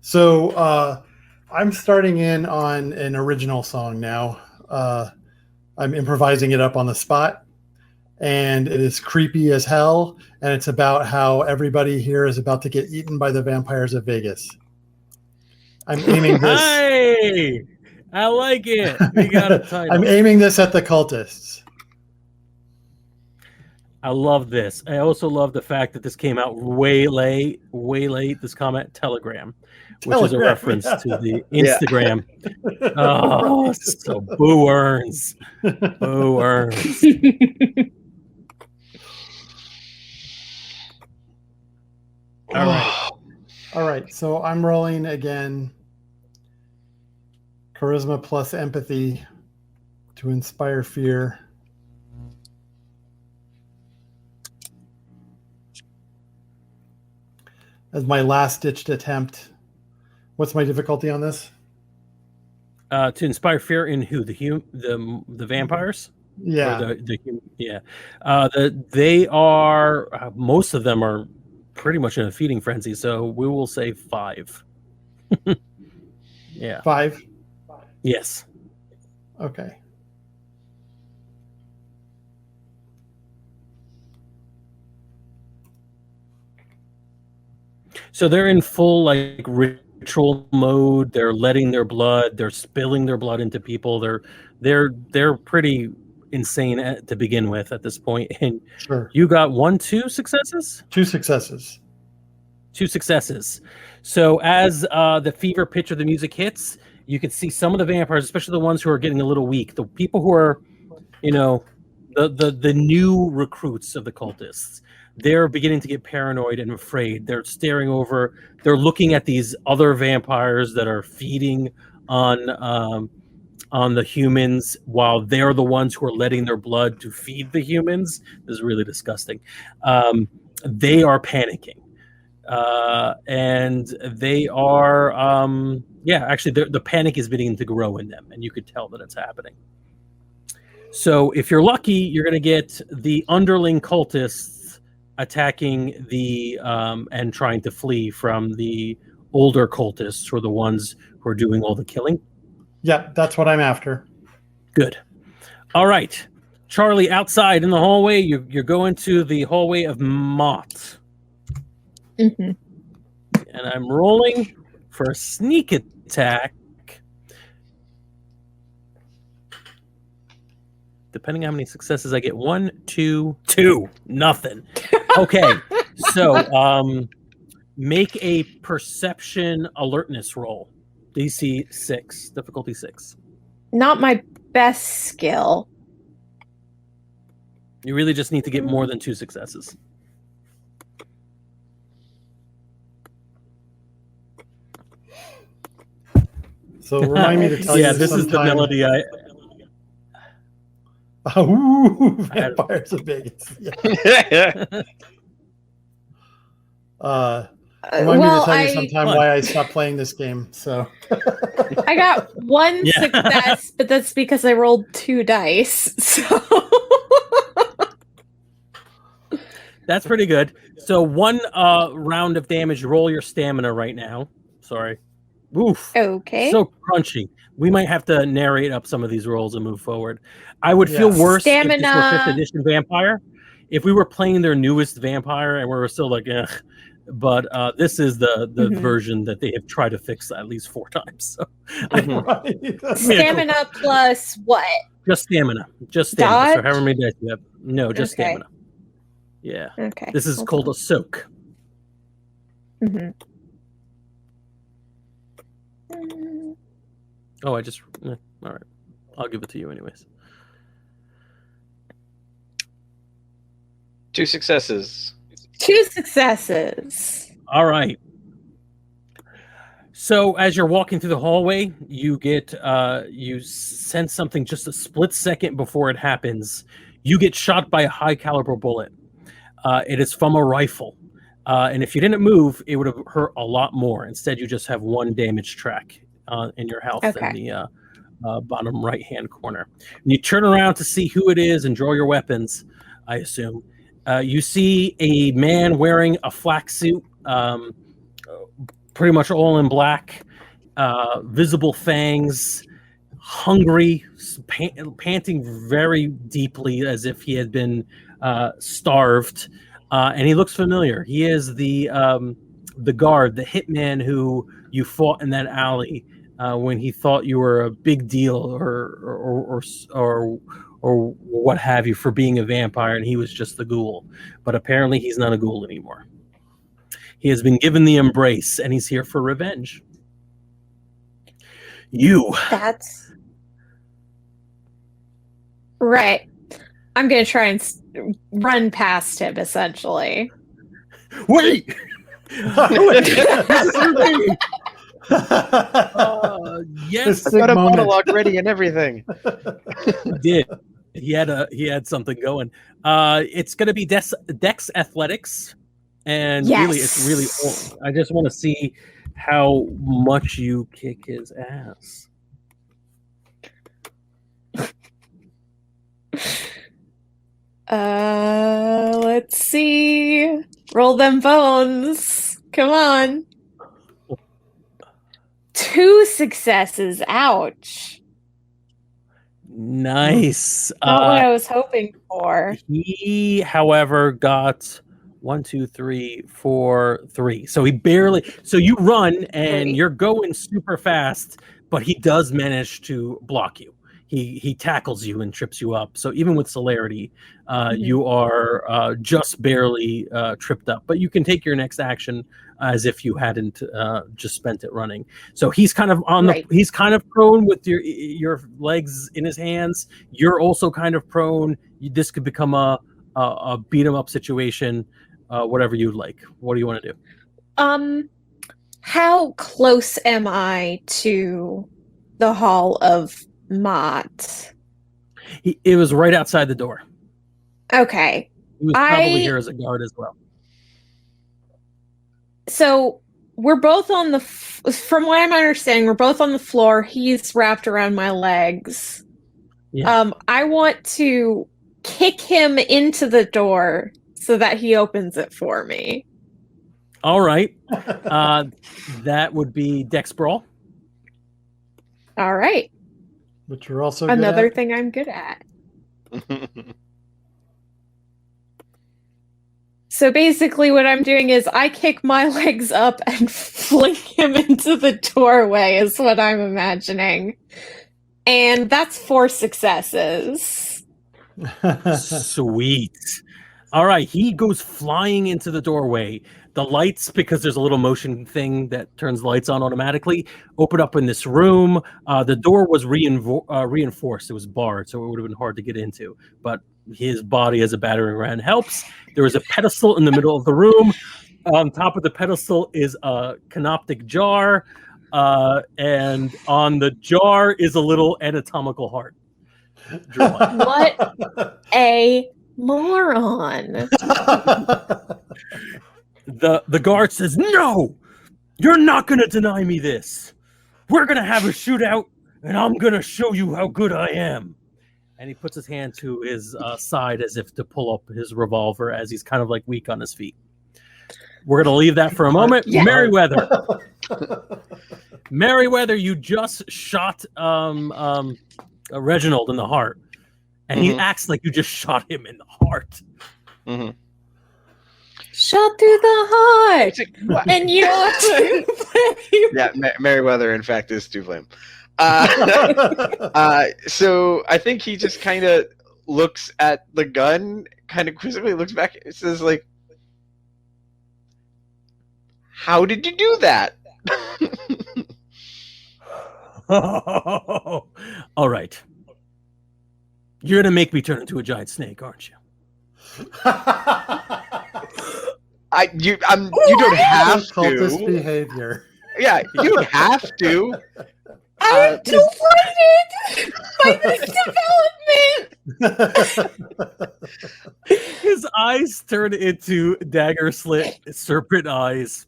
So I'm starting in on an original song now. I'm improvising it up on the spot, and it is creepy as hell, and it's about how everybody here is about to get eaten by the vampires of Vegas. I'm aiming this. Hey, I like it. We got a title. I'm aiming this at the cultists. I love this. I also love the fact that this came out way late. This comment Telegram, which is a reference to the Instagram. Oh, so boo earns. Boo earns. All right. So I'm rolling again. Charisma plus empathy to inspire fear. As my last-ditched attempt. What's my difficulty on this? To inspire fear in who? The vampires? Yeah. They are most of them are pretty much in a feeding frenzy, so we will say 5. Yeah. 5? Yes. Okay. So they're in full ritual mode. They're letting their blood. They're spilling their blood into people. They're pretty insane to begin with at this point. And sure, you got 2 successes. 2 successes. 2 successes. So as the fever pitch of the music hits, you can see some of the vampires, especially the ones who are getting a little weak. The people who are, the new recruits of the cultists. They're beginning to get paranoid and afraid. They're staring over. They're looking at these other vampires that are feeding on the humans, while they're the ones who are letting their blood to feed the humans. This is really disgusting. They are panicking, and they are, actually, the panic is beginning to grow in them, and you could tell that it's happening. So, if you're lucky, you're going to get the underling cultists attacking the and trying to flee from the older cultists, who are the ones who are doing all the killing. Yeah, that's what I'm after. Good. All right, Charlie, outside in the hallway, you're going to the hallway of Mott. Mm-hmm. And I'm rolling for a sneak attack. Depending on how many successes I get. 1, 2, 2. Nothing. Okay. So make a perception alertness roll. DC 6. Difficulty 6. Not my best skill. You really just need to get more than 2 successes. So remind me to tell you. Yeah, this is the melody I... Ooh, Vampires of Vegas. Yeah. Remind me to tell you sometime why I stopped playing this game. So I got 1 success, but that's because I rolled 2 dice. So that's pretty good. So 1 round of damage. Roll your stamina right now. Sorry. Oof. Okay. So crunchy. We might have to narrate up some of these rolls and move forward. I would feel worse if this were 5th edition Vampire. If we were playing their newest Vampire and we were still like, ugh. But this is the version that they have tried to fix at least 4 times. So. Stamina plus what? Just stamina. Just stamina. Dodge? So however many dice you have. No, just stamina. Yeah. Okay. This is called a soak. Mm-hmm. Oh, all right. I'll give it to you anyways. 2 successes. 2 successes. All right. So as you're walking through the hallway, you get you sense something just a split second before it happens. You get shot by a high caliber bullet. It is from a rifle. And if you didn't move, it would have hurt a lot more. Instead, you just have 1 damage track in your health in the bottom right-hand corner. And you turn around to see who it is and draw your weapons, I assume. You see a man wearing a flak suit, pretty much all in black, visible fangs, hungry, panting very deeply as if he had been starved. And he looks familiar. He is the guard, the hitman who you fought in that alley when he thought you were a big deal or what have you for being a vampire, and he was just the ghoul. But apparently he's not a ghoul anymore. He has been given the embrace, and he's here for revenge. That's right. I'm going to try and run past him, essentially. Wait! Yes, I've got a monologue ready and everything. He did. He had something going. It's going to be Dex Athletics, and really, it's really old. I just want to see how much you kick his ass. Let's see. Roll them bones. Come on. 2 successes. Ouch. Nice. Not what I was hoping for. He, however, got 1, 2, 3, 4, 3. So he barely. So you run and you're going super fast, but he does manage to block you. He tackles you and trips you up. So even with celerity, you are just barely tripped up. But you can take your next action as if you hadn't just spent it running. So he's kind of he's kind of prone with your legs in his hands. You're also kind of prone. This could become a beat 'em up situation. Whatever you'd like. What do you want to do? How close am I to the Hall of Mott? It was right outside the door. Okay. He was probably here as a guard as well. So we're both on the, from what I'm understanding, we're both on the floor. He's wrapped around my legs. Yeah. I want to kick him into the door so that he opens it for me. All right. That would be Dex Brawl. All right. Which you're also another thing I'm good at. So basically what I'm doing is I kick my legs up and fling him into the doorway is what I'm imagining. And that's 4 successes. Sweet. All right, he goes flying into the doorway. The lights, because there's a little motion thing that turns lights on automatically, open up in this room. The door was reinforced. It was barred, so it would have been hard to get into. But his body as a battering ram helps. There is a pedestal in the middle of the room. On top of the pedestal is a canoptic jar. And on the jar is a little anatomical heart. What a moron. The guard says, "No, you're not going to deny me this. We're going to have a shootout, and I'm going to show you how good I am." And he puts his hand to his side as if to pull up his revolver as he's kind of like weak on his feet. We're going to leave that for a moment. Yeah. Merriweather. Merriweather, you just shot Reginald in the heart. And he acts like you just shot him in the heart. Mm-hmm. Shot through the heart. And you are too flame. Yeah, Merriweather, in fact, is too flame. So I think he just kind of looks at the gun, kind of quizzically looks back, and says, like, how did you do that? All right. You're going to make me turn into a giant snake, aren't you? You don't have Cultist to. behavior. Yeah, you don't have to. I'm too frightened by this development. His eyes turn into dagger slit serpent eyes.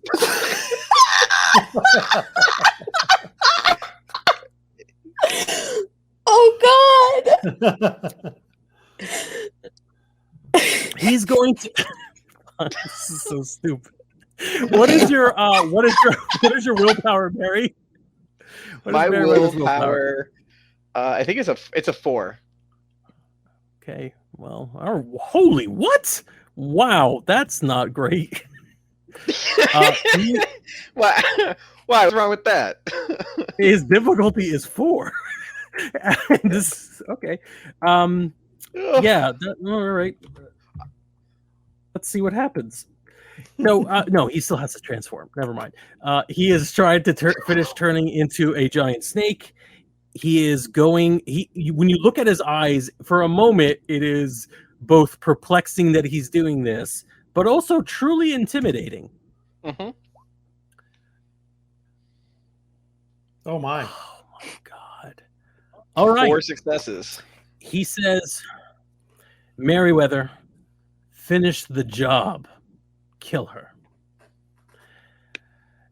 Oh God! He's going to. This is so stupid. What is your willpower, Barry? My willpower, I think it's a 4. Okay, well, holy what? Wow, that's not great. What's wrong with that? His difficulty is 4. And this okay. Yeah, all right. Let's see what happens. No, he still has to transform. Never mind. He is trying to finish turning into a giant snake. He is going. When you look at his eyes, for a moment, it is both perplexing that he's doing this, but also truly intimidating. Mm-hmm. Oh my! Oh my God! All right. 4 successes. He says, Merriweather, finish the job. Kill her.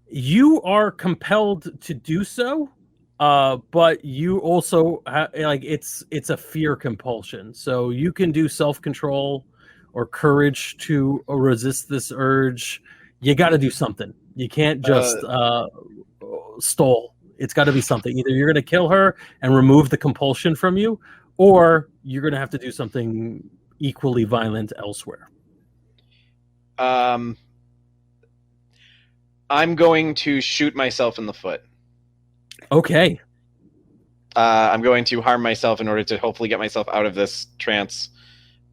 You are compelled to do so, but you also it's a fear compulsion. So you can do self-control or courage to resist this urge. You got to do something. You can't just stall. It's got to be something. Either you're going to kill her and remove the compulsion from you, or you're going to have to do something equally violent elsewhere. I'm going to shoot myself in the foot. Okay. I'm going to harm myself in order to hopefully get myself out of this trance.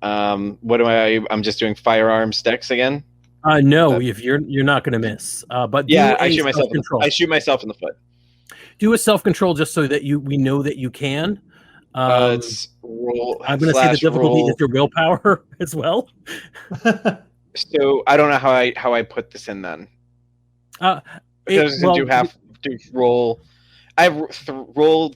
What am I? I'm just doing firearms decks again. No, if you're not going to miss. But yeah, I shoot myself. I shoot myself in the foot. Do a self-control just so that we know that you can. It's roll. I'm going to say the difficulty is your willpower as well. So I don't know how I put this in then. Do have to roll. I have roll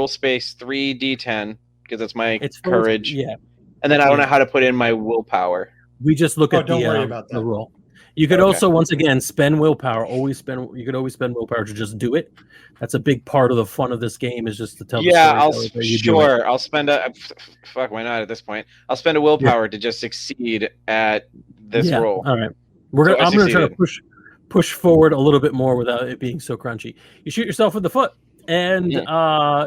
space 3d10 because that's my courage. Yeah, and then I don't know how to put in my willpower. We just look at don't worry about that. The roll. You could also, once again, spend willpower. You could always spend willpower to just do it. That's a big part of the fun of this game is just to tell. Yeah, I'll spend a fuck. Why not at this point? I'll spend a willpower to just succeed at this roll. All right, I'm going to try to push forward a little bit more without it being so crunchy. You shoot yourself in the foot, and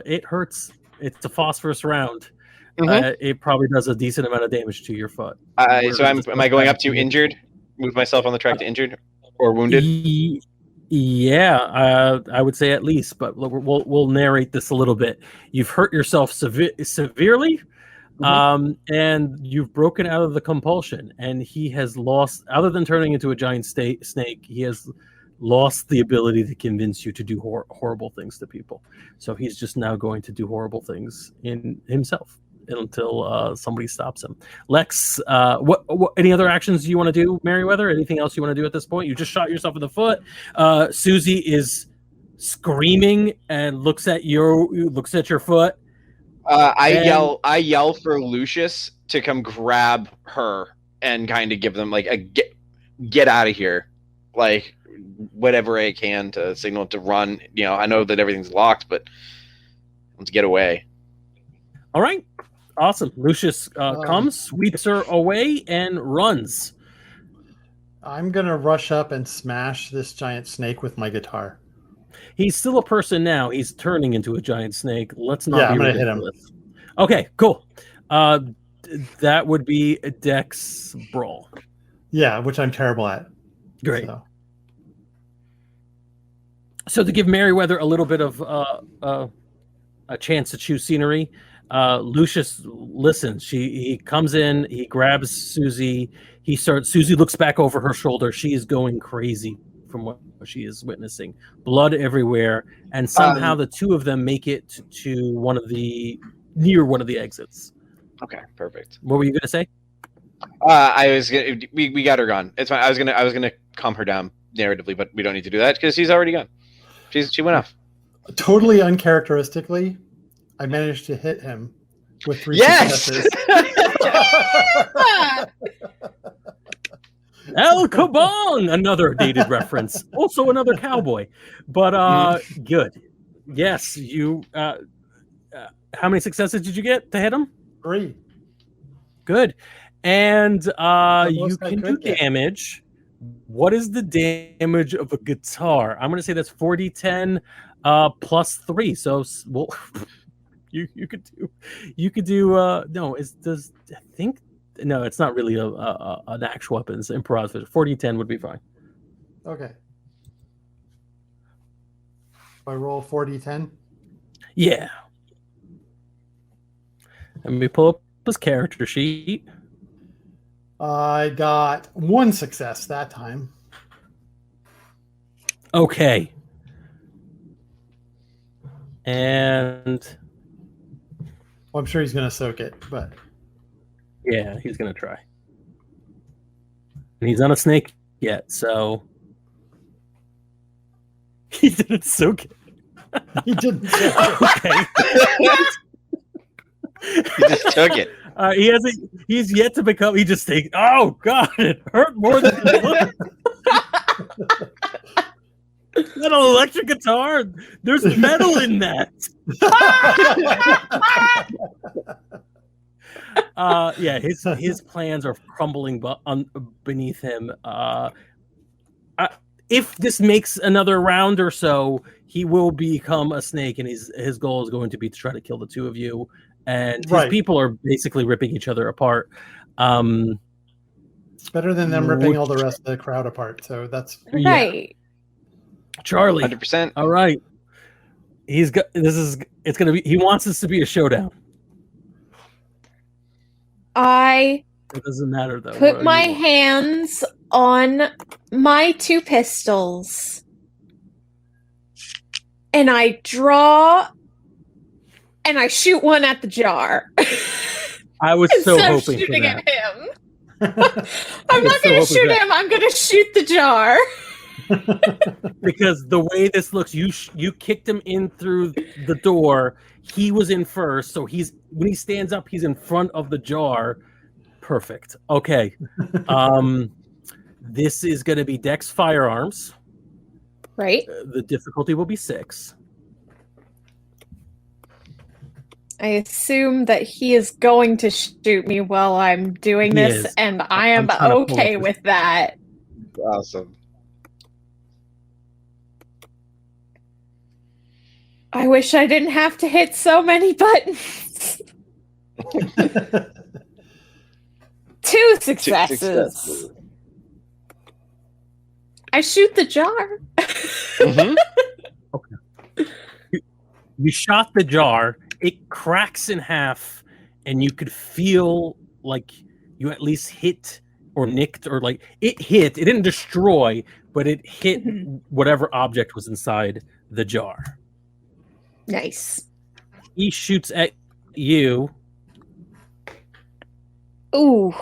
it hurts. It's a phosphorus round. Mm-hmm. It probably does a decent amount of damage to your foot. So am I going up to injured? Move myself on the track to injured or wounded? Yeah, I would say at least, but we'll narrate this a little bit. You've hurt yourself severely, and you've broken out of the compulsion, and he has lost, other than turning into a giant snake, he has lost the ability to convince you to do horrible things to people. So he's just now going to do horrible things in himself until somebody stops him. Lex, what any other actions you want to do, Merriweather? Anything else you want to do at this point? You just shot yourself in the foot. Susie is screaming and looks at your foot. I yell for Lucius to come grab her and kind of give them like a get out of here, like whatever I can to signal to run. You know, I know that everything's locked, but let's get away. All right. Awesome. Lucius comes, sweeps her away, and runs. I'm gonna rush up and smash this giant snake with my guitar. He's still a person now. He's turning into a giant snake. Let's not be I'm gonna ridiculous. Hit him. Okay, cool. That would be a Dex brawl. Yeah, which I'm terrible at. Great. So to give Merryweather a little bit of a chance to choose scenery, Lucius listens. He comes in, he grabs Susie. Susie looks back over her shoulder. She is going crazy from what she is witnessing. Blood everywhere, and somehow the two of them make it to near one of the exits. Okay, perfect. What were you gonna say? We got her gone. It's fine. I was gonna calm her down narratively, but we don't need to do that because she's already gone. She went off. Totally uncharacteristically, I managed to hit him with 3 successes. El Kabong, another dated reference. Also another cowboy. But good. Yes, you how many successes did you get to hit him? 3. Good. And you can do damage. What is the damage of a guitar? I'm going to say that's 4d10 plus 3. So well, you could do no. No, it's not really an actual weapon. It's improv. 4d10 would be fine. Okay. I roll 4d10. Yeah. Let me pull up his character sheet. I got 1 success that time. Okay. And well, I'm sure he's going to soak it, but yeah, he's going to try. And he's not a snake yet, so he didn't soak it. He didn't soak it. Okay. He just took it. He's yet to become. He just takes. Oh God! It hurt more than it looked. That electric guitar. There's metal in that. Yeah, his plans are crumbling beneath him. If this makes another round or so, he will become a snake, and his goal is going to be to try to kill the two of you. And his people are basically ripping each other apart. Better than them ripping all the rest of the crowd apart. So that's right. Yeah. Charlie, 100%. All right, it's gonna be. He wants this to be a showdown. It doesn't matter though. Put my hands on my 2 pistols, and I draw. And I shoot one at the jar. I was so hoping shooting for that. At him. I'm not going to shoot him. I'm going to shoot the jar. Because the way this looks, you kicked him in through the door. He was in first, so when he stands up, he's in front of the jar. Perfect. Okay. This is going to be Dex Firearms. Right. The difficulty will be 6. I assume that he is going to shoot me while I'm doing this, and I am okay with that. Awesome. I wish I didn't have to hit so many buttons. 2 successes. I shoot the jar. Mm-hmm. Okay. You shot the jar. It cracks in half, and you could feel like you at least hit or nicked, or like it hit. It didn't destroy, but it hit whatever object was inside the jar. Nice. He shoots at you. Ooh,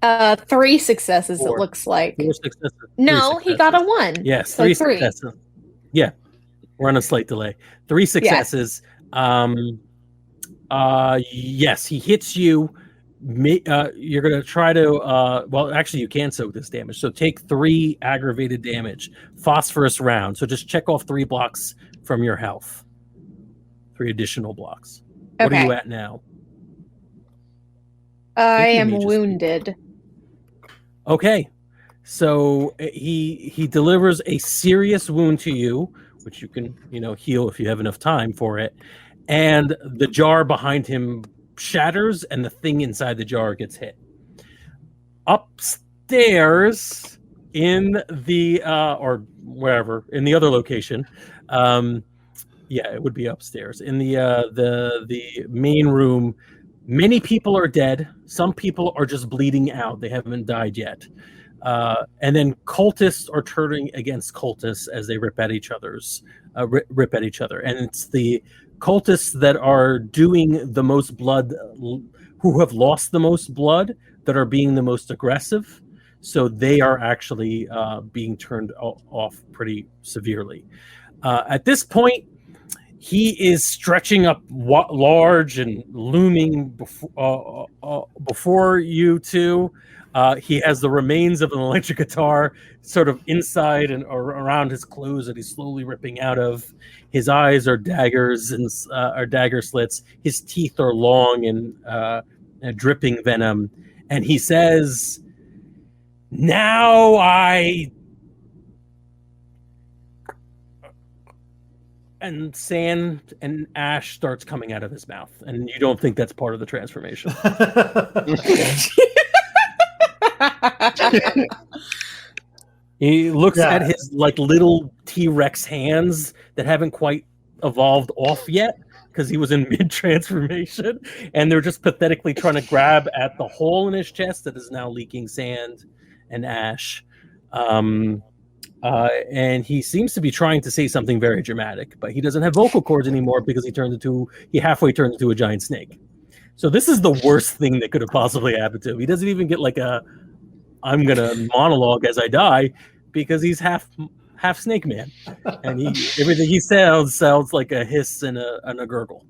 3 successes. 4. It looks like 4 successes. No, he got a 1. Yes, so 3 successes. Yeah, we're on a slight delay. 3 successes. Yeah. Yes, he hits you. You're going to try to, well, actually, you can soak this damage. So take 3 aggravated damage. Phosphorus round. So just check off 3 blocks from your health. 3 additional blocks. What are you at now? I am wounded. Okay. So he delivers a serious wound to you, which you can heal if you have enough time for it, and the jar behind him shatters, and the thing inside the jar gets hit. Upstairs in the or wherever in the other location, it would be upstairs in the main room. Many people are dead. Some people are just bleeding out. They haven't died yet. And then cultists are turning against cultists as they rip at each other. And it's the cultists that are doing the most blood, who have lost the most blood, that are being the most aggressive. So they are actually being turned off pretty severely. At this point, he is stretching up large and looming before you two. He has the remains of an electric guitar sort of inside and around his clothes that he's slowly ripping out of. His eyes are daggers and are dagger slits. His teeth are long and dripping venom. And he says, "Now and sand and ash starts coming out of his mouth, and you don't think that's part of the transformation." He looks at his little T-Rex hands that haven't quite evolved off yet because he was in mid-transformation, and they're just pathetically trying to grab at the hole in his chest that is now leaking sand and ash. And he seems to be trying to say something very dramatic, but he doesn't have vocal cords anymore because he halfway turned into a giant snake. So this is the worst thing that could have possibly happened to him. He doesn't even get I'm gonna monologue as I die, because he's half snake man, and everything he sounds like a hiss and a gurgle.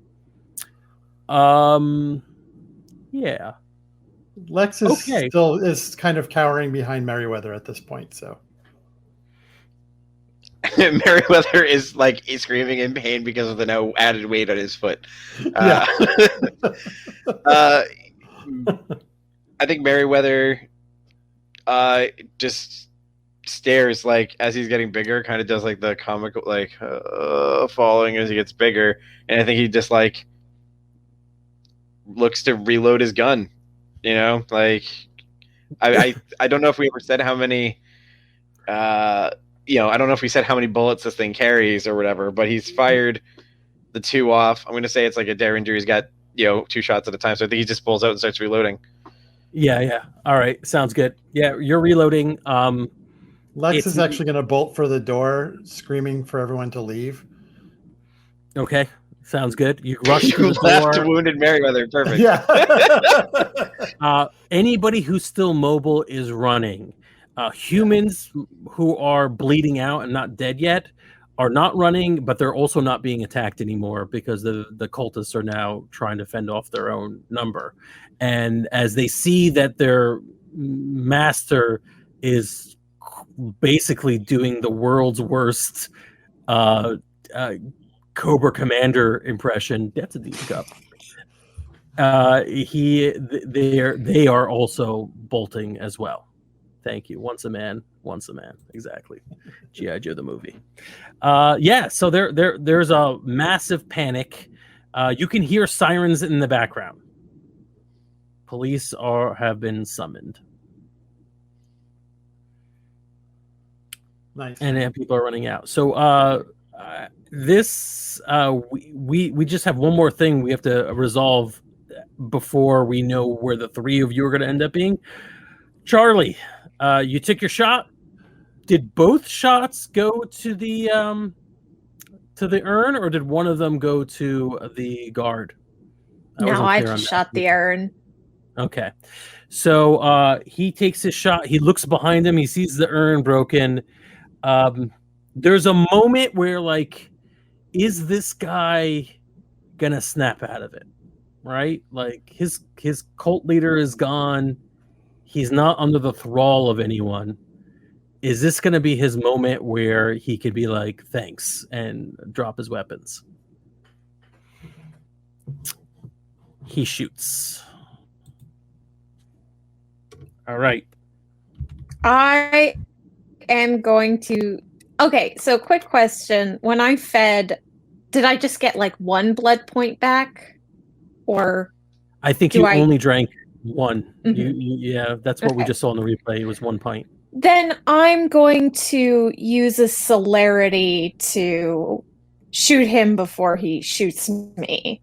Yeah. Lex is kind of cowering behind Merryweather at this point, so. Merryweather is screaming in pain because of the now added weight on his foot. I think Merryweather just stares as he's getting bigger, kind of does the comical falling as he gets bigger, and I think he just looks to reload his gun. I don't know if we ever said how many. I don't know if we said how many bullets this thing carries or whatever, but he's fired the 2 off. I'm going to say it's a Derringer. He's got 2 shots at a time, so I think he just pulls out and starts reloading. Yeah. All right, sounds good. Yeah, you're reloading. Lex is actually going to bolt for the door, screaming for everyone to leave. Okay, sounds good. You rush to the left door. Wounded Merryweather, perfect. Yeah. Anybody who's still mobile is running. Humans who are bleeding out and not dead yet are not running, but they're also not being attacked anymore because the cultists are now trying to fend off their own number. And as they see that their master is basically doing the world's worst Cobra Commander impression, that's a deep cup. They are also bolting as well. Thank you. Once a man. Exactly. G.I. Joe the movie. So there's a massive panic. You can hear sirens in the background. Police have been summoned. Nice. And people are running out. So we just have one more thing we have to resolve before we know where the 3 of you are going to end up being. Charlie, you took your shot. Did both shots go to the urn, or did one of them go to the guard? No, I just shot the urn. Okay. So he takes his shot. He looks behind him. He sees the urn broken. There's a moment where, is this guy gonna snap out of it? Right? His cult leader is gone. He's not under the thrall of anyone. Is this going to be his moment where he could be thanks, and drop his weapons? He shoots. All right. I am going to. Okay, so quick question. When I fed, did I just get like 1 blood point back? Or I think you only drank 1. Yeah, that's what we just saw in the replay. It was 1 pint. Then I'm going to use a celerity to shoot him before he shoots me.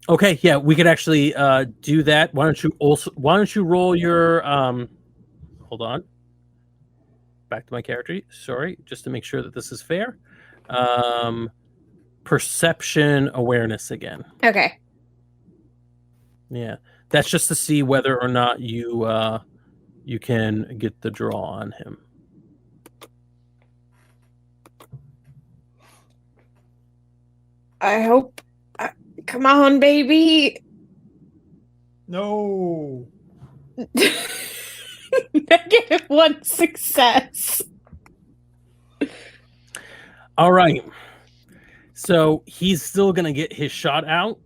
Okay, yeah, we could actually do that. Why don't you roll your hold on. Back to my character. Sorry, just to make sure that this is fair. Perception awareness again. Okay. Yeah. That's just to see whether or not you you can get the draw on him. I hope. Come on, baby. No. -1 success. All right. So he's still going to get his shot out.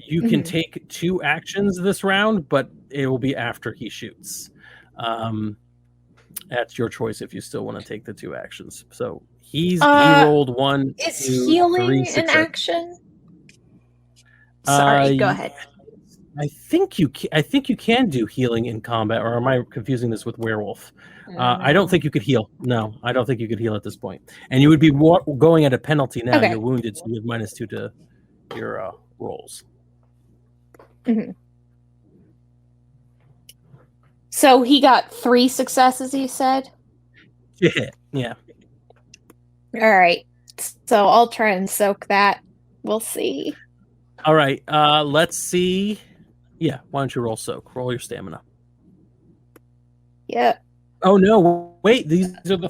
You can take 2 actions this round, but it will be after he shoots. That's your choice if you still want to take the 2 actions. So he rolled 1. Is healing an action? Sorry, go ahead. I think you can do healing in combat, or am I confusing this with werewolf? I don't think you could heal. No, I don't think you could heal at this point. And you would be going at a penalty now. Okay. You're wounded, so you have -2 to your rolls. So he got 3 successes, you said? Yeah. All right. So I'll try and soak that. We'll see. All right. Let's see. Yeah. Why don't you roll soak? Roll your stamina. Yep. Oh no! Wait. These are the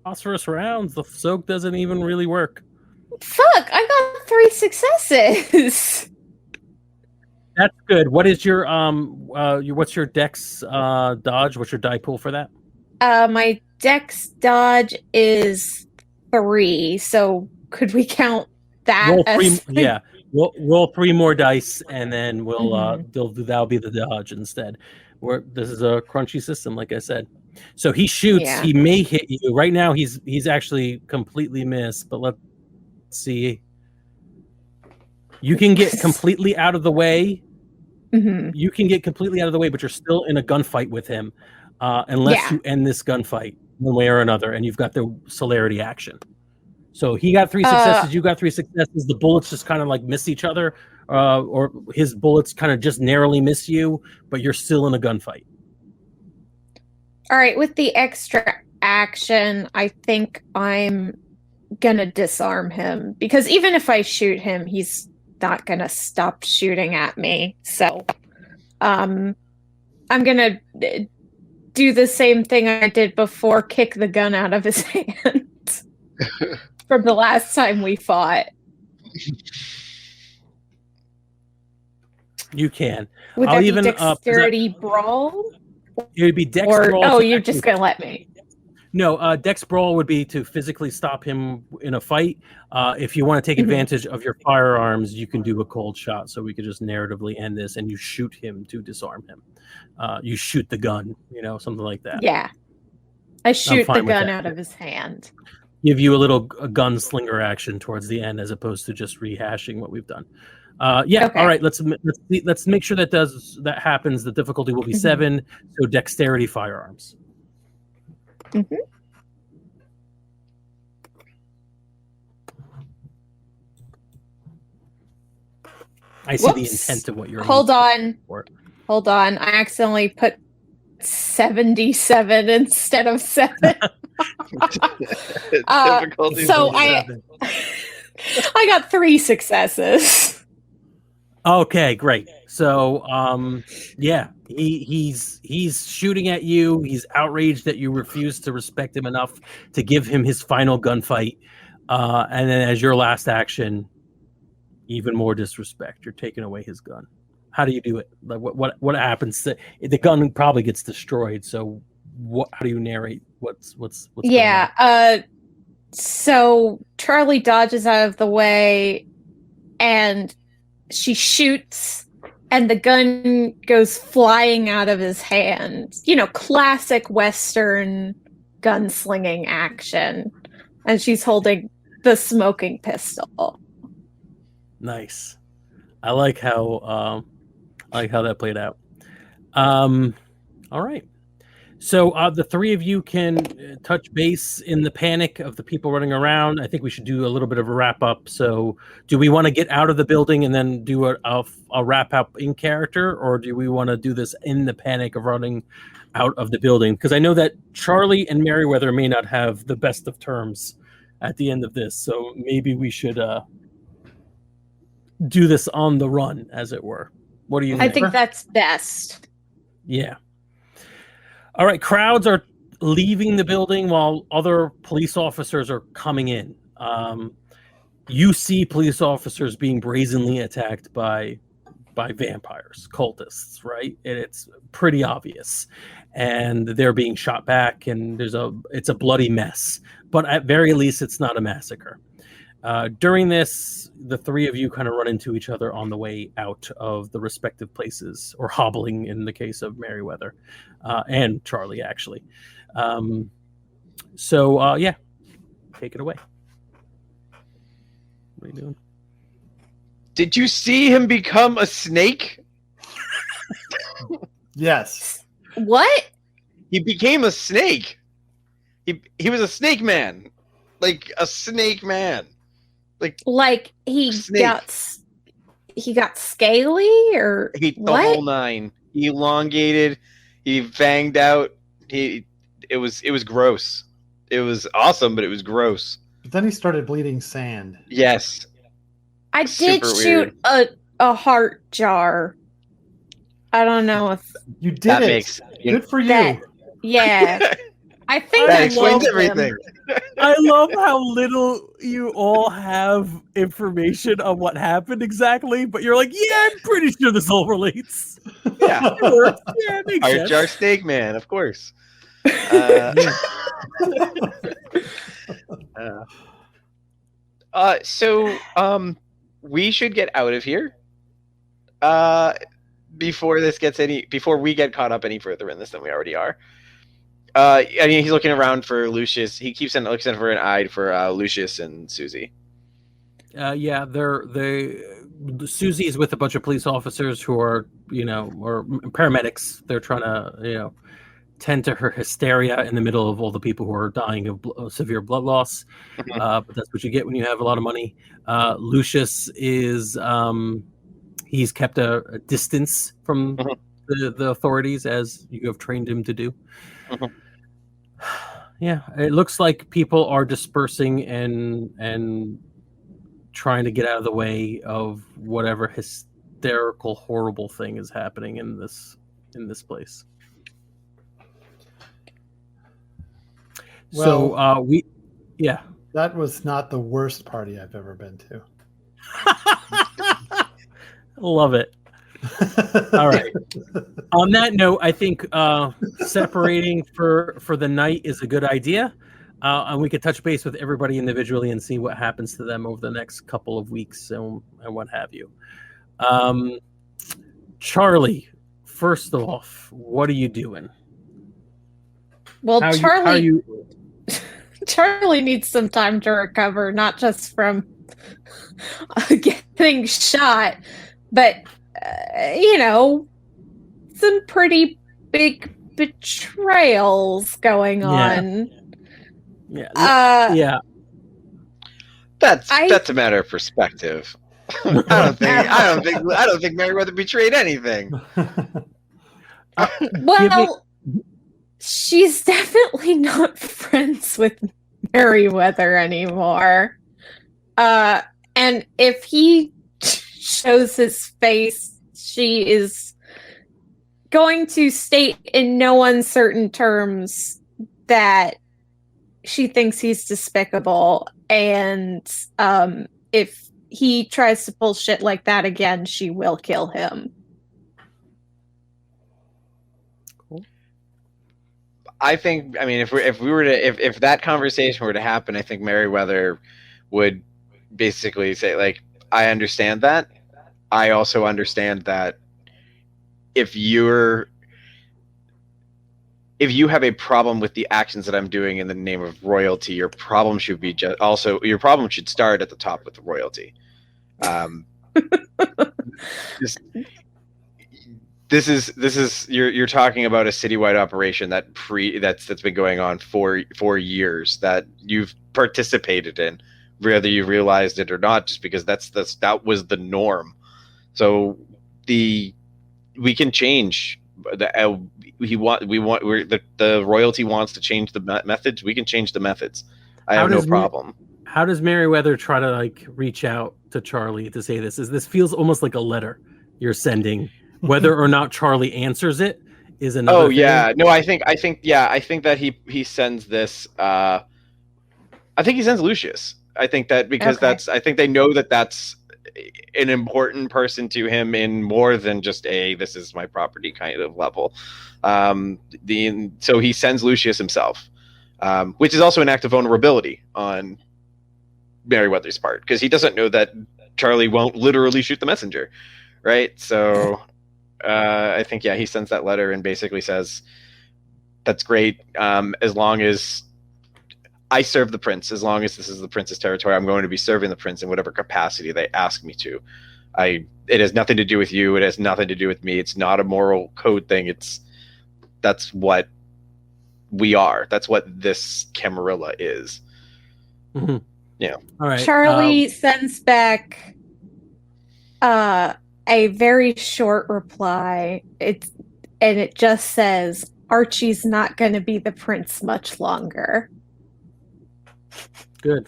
phosphorus rounds. The soak doesn't even really work. Fuck! I got 3 successes. That's good. What is your what's your dex dodge? What's your die pool for that? My dex dodge is 3. So could we count that? Roll 3. Yeah. Roll 3 more dice, and then we'll that'll be the dodge instead. This is a crunchy system, like I said. So he shoots. Yeah. He may hit you. Right now, he's actually completely missed. But let's see. You can get completely out of the way. You can get completely out of the way, but you're still in a gunfight with him, unless you end this gunfight one way or another, and you've got the celerity action. So he got 3 successes. You got 3 successes. The bullets just kind of like miss each other, or his bullets kind of just narrowly miss you, but you're still in a gunfight. All right. With the extra action, I think I'm gonna disarm him, because even if I shoot him, he's not gonna stop shooting at me. So, I'm gonna do the same thing I did before: kick the gun out of his hand. From the last time we fought. You can. Would that be dexterity brawl? It would be dex brawl. Oh, you're just going to let me. No, dex brawl would be to physically stop him in a fight. If you want to take advantage of your firearms, you can do a cold shot. So we could just narratively end this, and you shoot him to disarm him. You shoot the gun, something like that. Yeah. I shoot the gun out of his hand. Give you a gunslinger action towards the end, as opposed to just rehashing what we've done. Okay. All right. Let's make sure that happens. The difficulty will be 7. So dexterity firearms. I see the intent of what you're. Hold on. I accidentally put 77 instead of 7. So I got 3 successes. Okay, great. So he's shooting at you. He's outraged that you refuse to respect him enough to give him his final gunfight. And then as your last action, even more disrespect. You're taking away his gun. How do you do it? Like what happens? The gun probably gets destroyed. So how do you narrate what's going on? So Charlie dodges out of the way, and she shoots, and the gun goes flying out of his hand. You know, classic Western gunslinging action. And she's holding the smoking pistol. Nice. I like how that played out. All right. So the three of you can touch base in the panic of the people running around. I think we should do a little bit of a wrap up. So do we want to get out of the building and then do a wrap up in character, or do we want to do this in the panic of running out of the building? Because I know that Charlie and Merriweather may not have the best of terms at the end of this. So maybe we should do this on the run, as it were. What do you think? I think that's best. Yeah. All right, crowds are leaving the building while other police officers are coming in. You see police officers being brazenly attacked by vampires, cultists, right? And it's pretty obvious. And they're being shot back, and it's a bloody mess. But at very least, it's not a massacre. During this, the three of you kind of run into each other on the way out of the respective places, or hobbling in the case of Merriweather and Charlie, actually. Yeah, take it away. What are you doing? Did you see him become a snake? Yes. What? He became a snake. He was a snake man. Like a snake man. Like he snake. got scaly, or He the what? whole nine. He elongated. He fanged out. It was gross. It was awesome, but it was gross. But then he started bleeding sand. Yes. I did Super shoot a heart jar. I don't know if You did That it. makes Good for you. that. Yeah, I think that I explains love everything. I love how little you all have information on what happened exactly, but you're like, yeah, I'm pretty sure this all relates. Yeah. It works. Yeah, it makes Heart sense. jar snake man, of course. We should get out of here. Before we get caught up any further in this than we already are. I mean, he's looking around for Lucius. He keeps looking for an eye for Lucius and Susie. Yeah, Susie is with a bunch of police officers who are, or paramedics. They're trying to, tend to her hysteria in the middle of all the people who are dying of severe blood loss. But that's what you get when you have a lot of money. Lucius is, he's kept a distance from the authorities, as you have trained him to do. Yeah, it looks like people are dispersing and trying to get out of the way of whatever hysterical, horrible thing is happening in this place. Well, so that was not the worst party I've ever been to. Love it. All right. On that note, I think separating for the night is a good idea. And we could touch base with everybody individually and see what happens to them over the next couple of weeks and what have you. Charlie, first off, what are you doing? Well, Charlie needs some time to recover, not just from getting shot, but some pretty big betrayals going on. Yeah. That's a matter of perspective. I don't think Merriweather betrayed anything. Well, she's definitely not friends with Merriweather anymore. And if he shows his face, she is going to state in no uncertain terms that she thinks he's despicable, and if he tries to pull shit like that again, she will kill him. Cool. I think, I mean, if that conversation were to happen, I think Merriweather would basically say, like, I understand that. I also understand that if you have a problem with the actions that I'm doing in the name of royalty, your problem should be your problem should start at the top with the royalty. This is you're talking about a citywide operation that's been going on for years that you've participated in, whether you realized it or not, just because that was the norm. So we can change the royalty wants to change the methods. We can change the methods. I have no problem. How does Merryweather try to like reach out to Charlie to say this? This feels almost like a letter you're sending. Whether or not Charlie answers it is another thing. Yeah. No, I think that he sends this. I think he sends Lucius. I think that because I think they know that that's an important person to him in more than just this is my property kind of level. So he sends Lucius himself, which is also an act of vulnerability on Merryweather's part, because he doesn't know that Charlie won't literally shoot the messenger, right? So I think he sends that letter and basically says, "That's great, as long as I serve the prince, as long as this is the prince's territory, I'm going to be serving the prince in whatever capacity they ask me to. It has nothing to do with you. It has nothing to do with me. It's not a moral code thing. That's what we are. That's what this Camarilla is." Mm-hmm. Yeah. All right. Charlie sends back a very short reply. It just says, "Archie's not going to be the prince much longer." Good.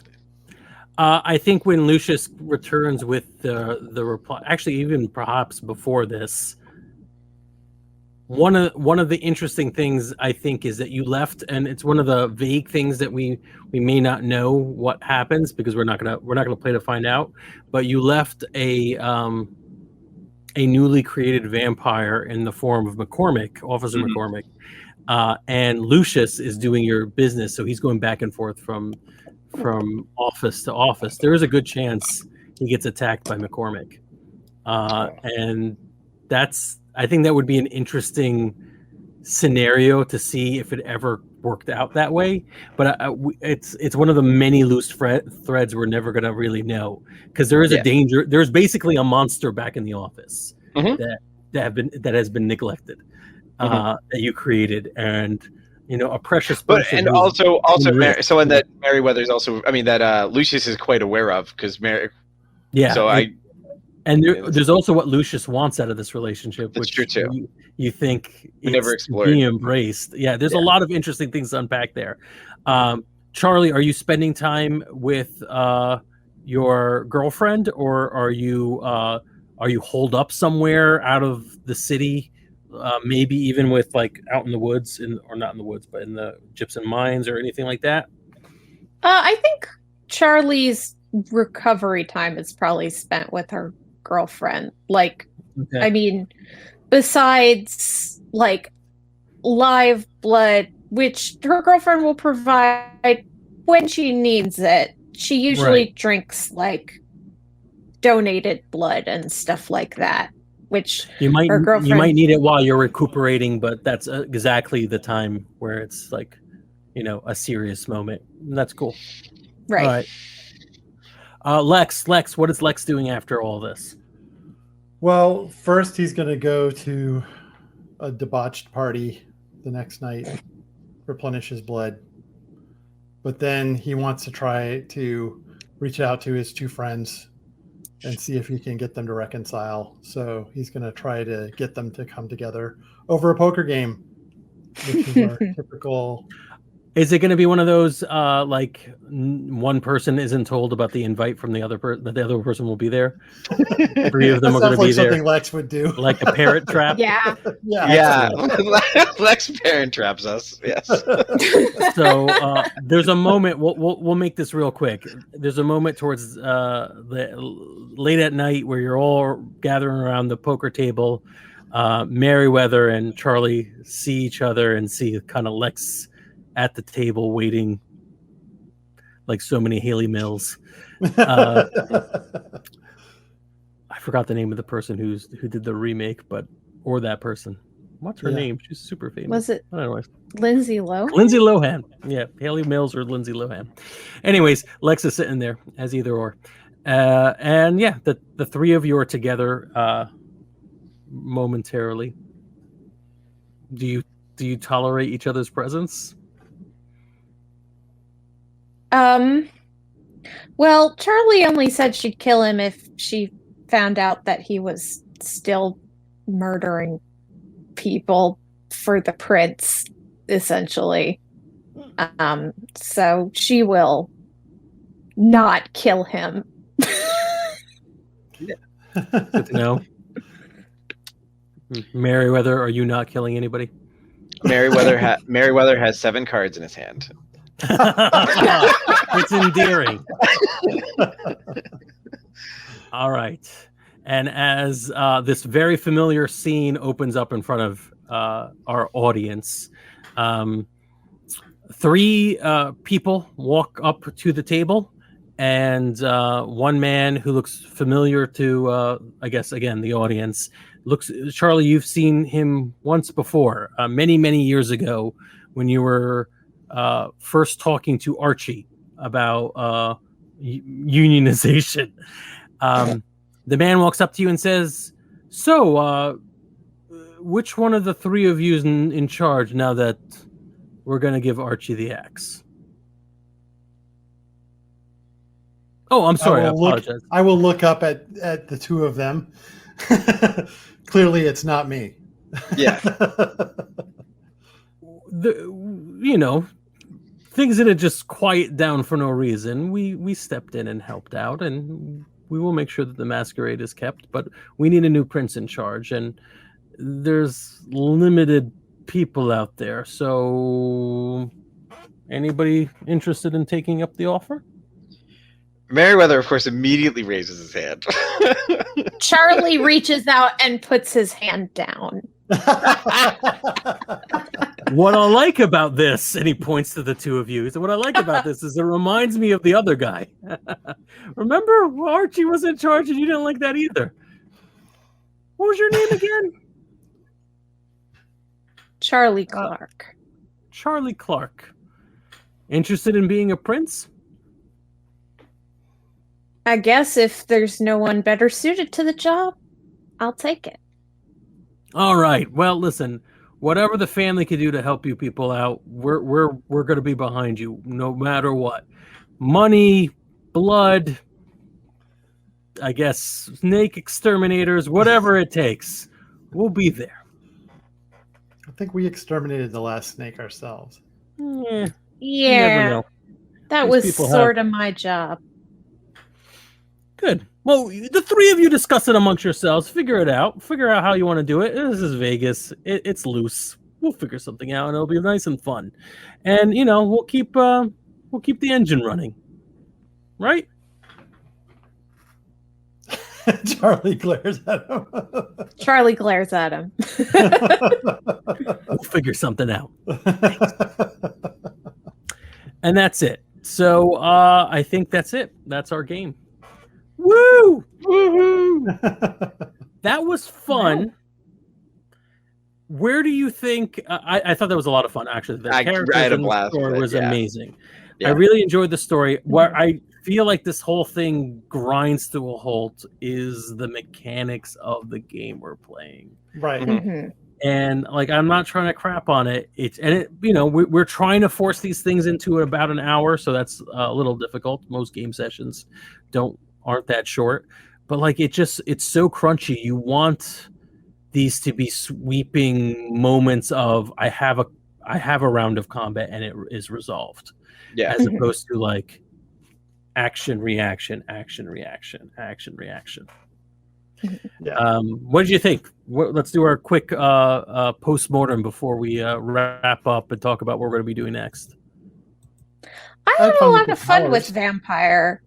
I think when Lucius returns with the reply, actually even perhaps before this, one of the interesting things I think is that you left, and it's one of the vague things that we may not know what happens because we're not gonna play to find out. But you left a newly created vampire in the form of McCormick, Officer McCormick, and Lucius is doing your business, so he's going back and forth from office to office. There is a good chance he gets attacked by McCormick, and I think that would be an interesting scenario to see if it ever worked out that way. But it's one of the many loose threads we're never going to really know, because there is a danger. There's basically a monster back in the office that has been neglected, that you created, and a precious person. But also and that Merryweather's also, I mean, that Lucius is quite aware of, because there's also what Lucius wants out of this relationship, which true too. You think we never explored. Be embraced. Yeah, there's a lot of interesting things to unpack there. Charlie, are you spending time with your girlfriend, or are you holed up somewhere out of the city? Maybe even with like out in the woods, or not in the woods, but in the gypsum mines or anything like that? I think Charlie's recovery time is probably spent with her girlfriend. I mean, besides like live blood, which her girlfriend will provide when she needs it. She usually drinks like donated blood and stuff like that. Which you might need it while you're recuperating, but that's exactly the time where it's like, a serious moment. And that's cool. Right. All right. Lex, what is Lex doing after all this? Well, first he's going to go to a debauched party the next night, replenish his blood. But then he wants to try to reach out to his two friends and see if he can get them to reconcile. So he's going to try to get them to come together over a poker game, which is our typical. Is it going to be one of those like one person isn't told about the invite from the other person, that the other person will be there? 3 of them are going to be there. Something Lex would do, like a parent trap. Yeah. Lex parent traps us. Yes. So there's a moment. We'll make this real quick. There's a moment towards the late at night where you're all gathering around the poker table. Merryweather and Charlie see each other and see kind of Lex at the table waiting like so many Haley Mills. I forgot the name of the person who did the remake, but or that person. What's her name? She's super famous. Was it Anyways. Lindsay Lohan? Lindsay Lohan. Yeah, Haley Mills or Lindsay Lohan. Anyways, Lex is sitting there as either or. And yeah, the three of you are together momentarily. Do you tolerate each other's presence? Well, Charlie only said she'd kill him if she found out that he was still murdering people for the prince, essentially. So she will not kill him. Good to know. Merriweather, are you not killing anybody? Merriweather has 7 cards in his hand. It's endearing. All right. And as this very familiar scene opens up in front of our audience, 3 people walk up to the table, and one man who looks familiar to, I guess, again, the audience. Charlie, you've seen him once before, many, many years ago when you were first talking to Archie about unionization. The man walks up to you and says, so, which one of the 3 of you is in charge now that we're going to give Archie the axe? Oh, I'm sorry. I apologize. I will look up at the 2 of them. Clearly, it's not me. Yeah. Things didn't just quiet down for no reason. We stepped in and helped out, and we will make sure that the masquerade is kept. But we need a new prince in charge, and there's limited people out there. So, anybody interested in taking up the offer? Merriweather, of course, immediately raises his hand. Charlie reaches out and puts his hand down. What I like about this, and he points to the 2 of you, what I like about this is it reminds me of the other guy. Remember, Archie was in charge and you didn't like that either. What was your name again? Charlie Clark. Charlie Clark. Interested in being a prince? I guess if there's no one better suited to the job, I'll take it. All right. Well, listen, whatever the family can do to help you people out, we're going to be behind you no matter what. Money, blood, I guess snake exterminators, whatever it takes. We'll be there. I think we exterminated the last snake ourselves. Yeah. That was sort of my job. Good. Well, the 3 of you discuss it amongst yourselves. Figure it out. Figure out how you want to do it. This is Vegas. It's loose. We'll figure something out, and it'll be nice and fun. And we'll keep the engine running. Right? Charlie glares at him. Charlie glares at him. We'll figure something out. And that's it. So I think that's it. That's our game. Woo! Woohoo! That was fun. Wow. Where do you think? I thought that was a lot of fun. Actually, the characters in the story was amazing. Yeah. I really enjoyed the story. Where I feel like this whole thing grinds to a halt is the mechanics of the game we're playing. Right. Mm-hmm. And I'm not trying to crap on it. We're trying to force these things into about an hour, so that's a little difficult. Most game sessions aren't that short, but it's so crunchy. You want these to be sweeping moments of I have a round of combat and it is resolved, as opposed to action reaction. Yeah. What did you think? Let's do our quick post-mortem before we wrap up and talk about what we're going to be doing next. I had a lot of fun with Vampire.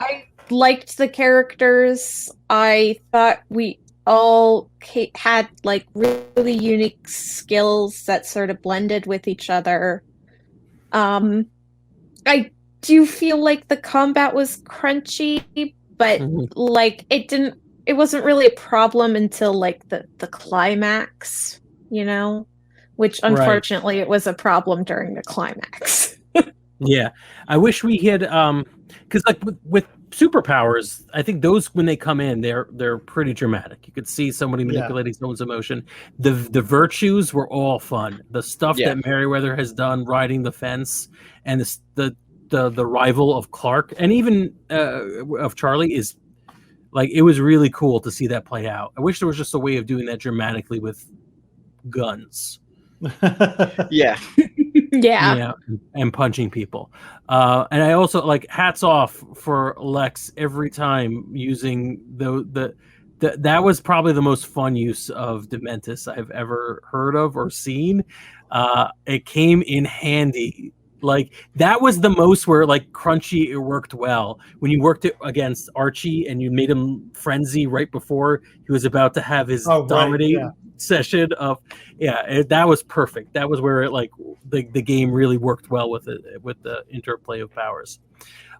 I liked the characters. I thought we all had really unique skills that sort of blended with each other. I do feel like the combat was crunchy, but it didn't it wasn't really a problem until like the climax, you know, which unfortunately it was a problem during the climax. Yeah, I wish we had because like with superpowers, I think those when they come in, they're pretty dramatic. You could see somebody manipulating someone's emotion. The virtues were all fun. The stuff that Merryweather has done, riding the fence, and the rival of Clark, and even of Charlie is like it was really cool to see that play out. I wish there was just a way of doing that dramatically with guns. Yeah. Yeah, and punching people. And I also like hats off for Lex every time using that was probably the most fun use of Dementus I've ever heard of or seen. It came in handy. Like that was the most where like Crunchy it worked well when you worked it against Archie and you made him frenzy right before he was about to have his dominate session of that was perfect. That was where it like the game really worked well with it with the interplay of powers.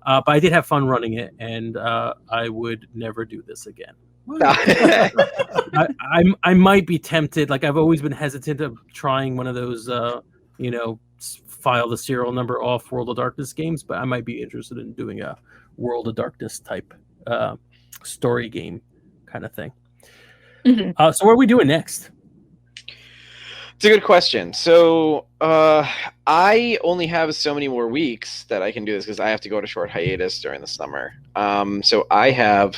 But I did have fun running it, and I would never do this again. I might be tempted. Like I've always been hesitant of trying one of those file the serial number off World of Darkness games, but I might be interested in doing a World of Darkness type story game kind of thing. So what are we doing next? It's a good question. So I only have so many more weeks that I can do this because I have to go to short hiatus during the summer. So I have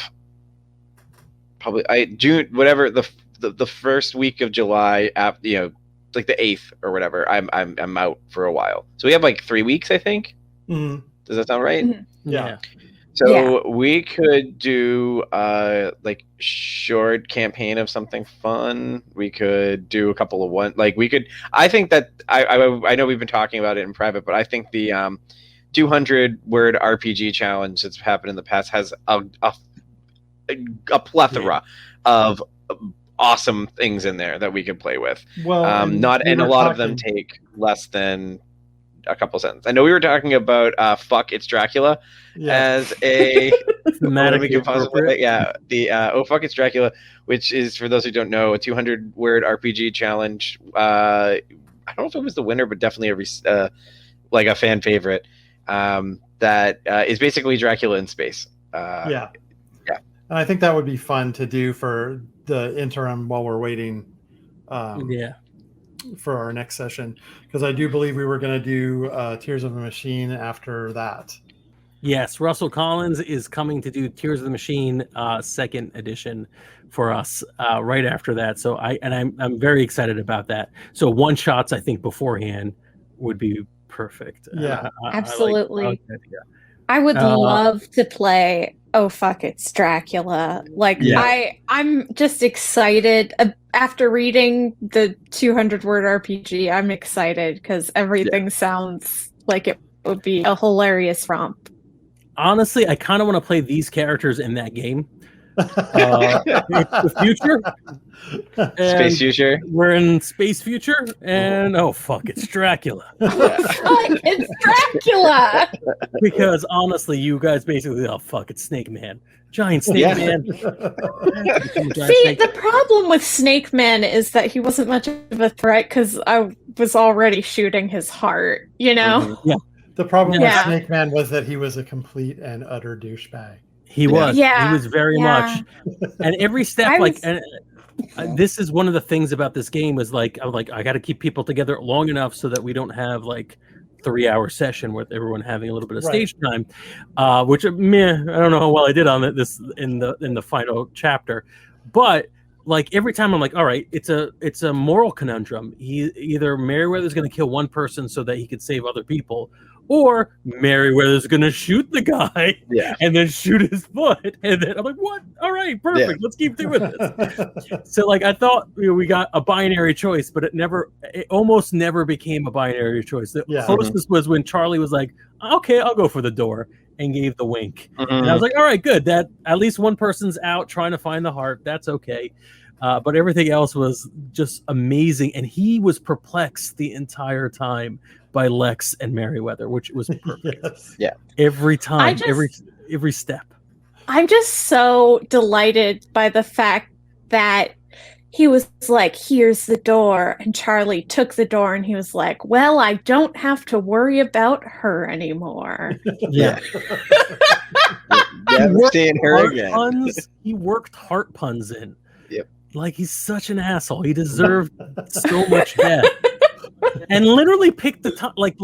probably June, whatever the first week of July, like the 8th or whatever. I'm out for a while. So we have like 3 weeks, I think. Does that sound right? Yeah. So we could do like short campaign of something fun. We could do a couple of I think that I know we've been talking about it in private, but I think the 200 word RPG challenge that's happened in the past has a plethora of awesome things in there that we could play with. Well, and a lot of them take less than a couple sentences. I know we were talking about "Fuck It's Dracula" as a thematically appropriate. "Oh Fuck It's Dracula," which is, for those who don't know, a 200 word RPG challenge. I don't know if it was the winner, but definitely like a fan favorite. That is basically Dracula in space. And I think that would be fun to do for the interim while we're waiting. For our next session, because I do believe we were going to do Tears of the Machine after that. Yes, Russell Collins is coming to do Tears of the Machine second edition for us right after that. So I'm very excited about that. So one shots I think beforehand would be perfect. Yeah, absolutely. I would love to play "Oh Fuck It's Dracula." Like I'm just excited after reading the 200 word RPG. I'm excited because everything sounds like it would be a hilarious romp. Honestly, I kind of want to play these characters in that game. It's the future. Space future. We're in space future, and oh fuck, it's Dracula. It's Dracula. Because honestly, you guys basically, oh fuck, it's Snake Man, giant Snake Man. See, the problem with Snake Man is that he wasn't much of a threat because I was already shooting his heart. You know. Yeah. The problem with Snake Man was that he was a complete and utter douchebag. He was. Yeah. He was very much. And every step, this is one of the things about this game is I got to keep people together long enough so that we don't have 3-hour session with everyone having a little bit of stage time, which I don't know how well I did on this in the final chapter, but every time I'm like, all right, it's a moral conundrum. Either Merryweather's going to kill one person so that he could save other people, or Merryweather's going to shoot the guy and then shoot his foot. And then I'm like, what? All right, perfect. Let's keep doing this. So I thought we got a binary choice, but it almost never became a binary choice. The closest was when Charlie was like, okay, I'll go for the door, and gave the wink. And I was like, all right, good. That at least one person's out trying to find the heart. That's okay. But everything else was just amazing. And he was perplexed the entire time by Lex and Merryweather, which was perfect. Yeah. Every time, every step. I'm just so delighted by the fact that he was like, here's the door. And Charlie took the door and he was like, well, I don't have to worry about her anymore. Yeah. Never seeing her again. He worked heart puns in. Yep. Like, he's such an asshole. He deserved so much death. And literally picked the top, like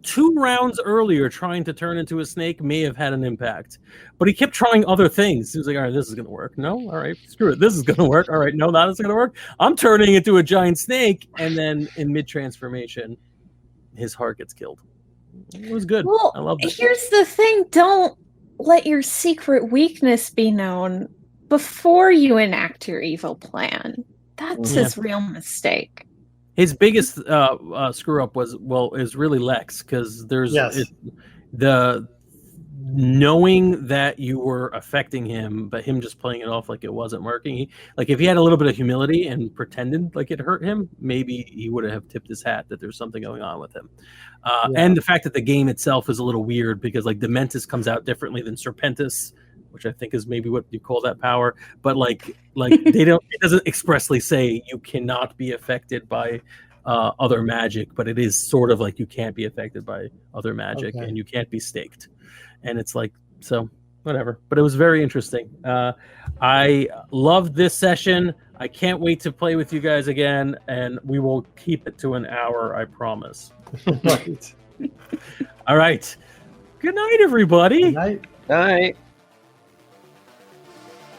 2 rounds earlier, trying to turn into a snake may have had an impact. But he kept trying other things. He was like, all right, this is going to work. No, all right, screw it. This is going to work. All right, no, that is going to work. I'm turning into a giant snake. And then in mid-transformation, his heart gets killed. It was good. Well, I love it. Here's the thing. Don't let your secret weakness be known before you enact your evil plan. That's his real mistake. His biggest screw up is really Lex, because there's the knowing that you were affecting him, but him just playing it off like it wasn't working. Like, if he had a little bit of humility and pretended like it hurt him, maybe he would have tipped his hat that there's something going on with him. And the fact that the game itself is a little weird, because like Dementus comes out differently than Serpentis, which I think is maybe what you call that power. But like it doesn't expressly say you cannot be affected by other magic, but it is sort of like you can't be affected by other magic, and you can't be staked. And it's like, so whatever. But it was very interesting. I loved this session. I can't wait to play with you guys again, and we will keep it to an hour, I promise. Right. All right. Good night, everybody. Good night. Night.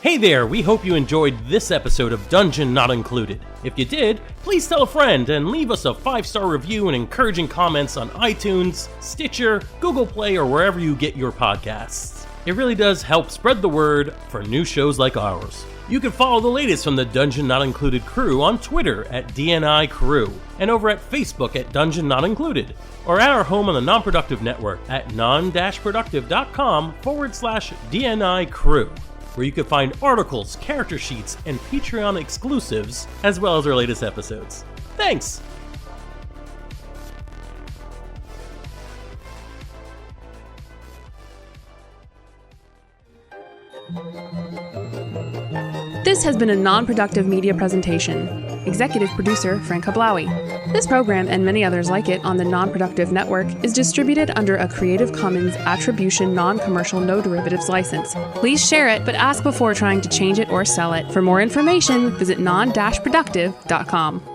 Hey there, we hope you enjoyed this episode of Dungeon Not Included. If you did, please tell a friend and leave us a 5-star review and encouraging comments on iTunes, Stitcher, Google Play, or wherever you get your podcasts. It really does help spread the word for new shows like ours. You can follow the latest from the Dungeon Not Included crew on Twitter at DNI Crew, and over at Facebook at Dungeon Not Included, or at our home on the Non-Productive Network at non-productive.com/DNI Crew, where you can find articles, character sheets, and Patreon exclusives, as well as our latest episodes. Thanks! This has been a Non-Productive media presentation. Executive producer, Frank Hablawi. This program and many others like it on the Non-Productive Network is distributed under a Creative Commons Attribution Non-Commercial No Derivatives license. Please share it, but ask before trying to change it or sell it. For more information, visit non-productive.com.